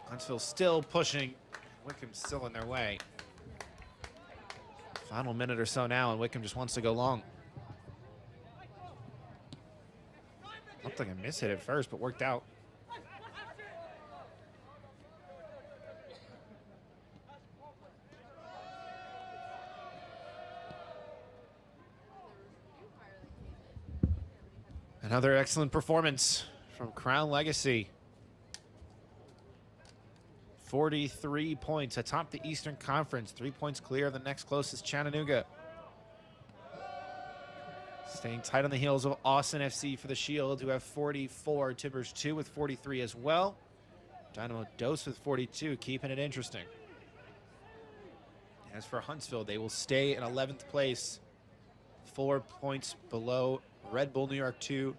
Huntsville still pushing. Wickham's still in their way. Final minute or so now, and Wickham just wants to go long. Looked like a miss hit at first, but worked out. Another excellent performance from Crown Legacy. 43 points atop the Eastern Conference, 3 points clear of the next closest, Chattanooga. Staying tight on the heels of Austin FC for the Shield, who have 44. Timbers 2 with 43 as well. Dynamo Dos with 42, keeping it interesting. As for Huntsville, they will stay in 11th place, 4 points below Red Bull New York 2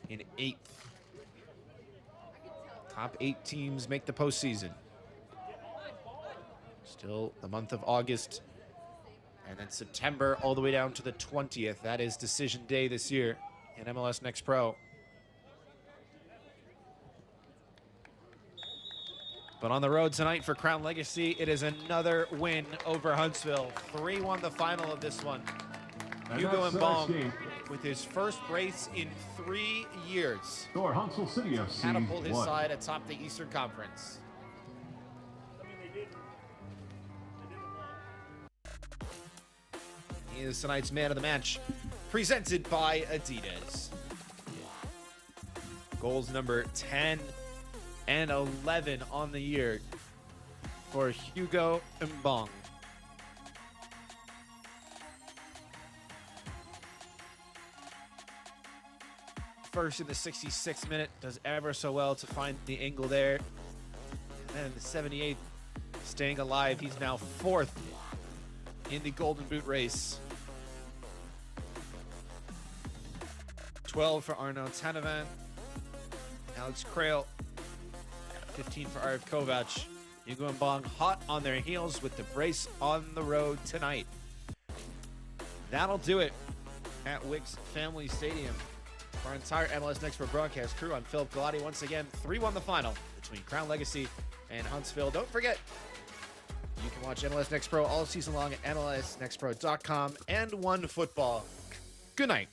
in 8th. Top 8 teams make the postseason. Still the month of August, and then September all the way down to the 20th. That is decision day this year in MLS Next Pro. But on the road tonight for Crown Legacy, it is another win over Huntsville. 3-1 the final of this one. And Hugo that's Mbong with his first brace in 3 years. For Huntsville City FC, Catapult his 1. side atop the Eastern Conference. He is tonight's man of the match, presented by Adidas. Goals number 10 and 11 on the year for Hugo Mbong. First in the 66th minute, does ever so well to find the angle there. And then in the 78th, staying alive, he's now 4th in the Golden Boot race. 12 for Arnaud Tanavan. Alex Krail, 15 for Arif Kovac. Yugo and Bong hot on their heels with the brace on the road tonight. That'll do it at Wicks Family Stadium. For our entire MLS Next Pro broadcast crew, I'm Philip Galati. Once again, 3-1 the final between Crown Legacy and Huntsville. Don't forget, you can watch MLS Next Pro all season long at MLSNextPro.com and OneFootball. Good night.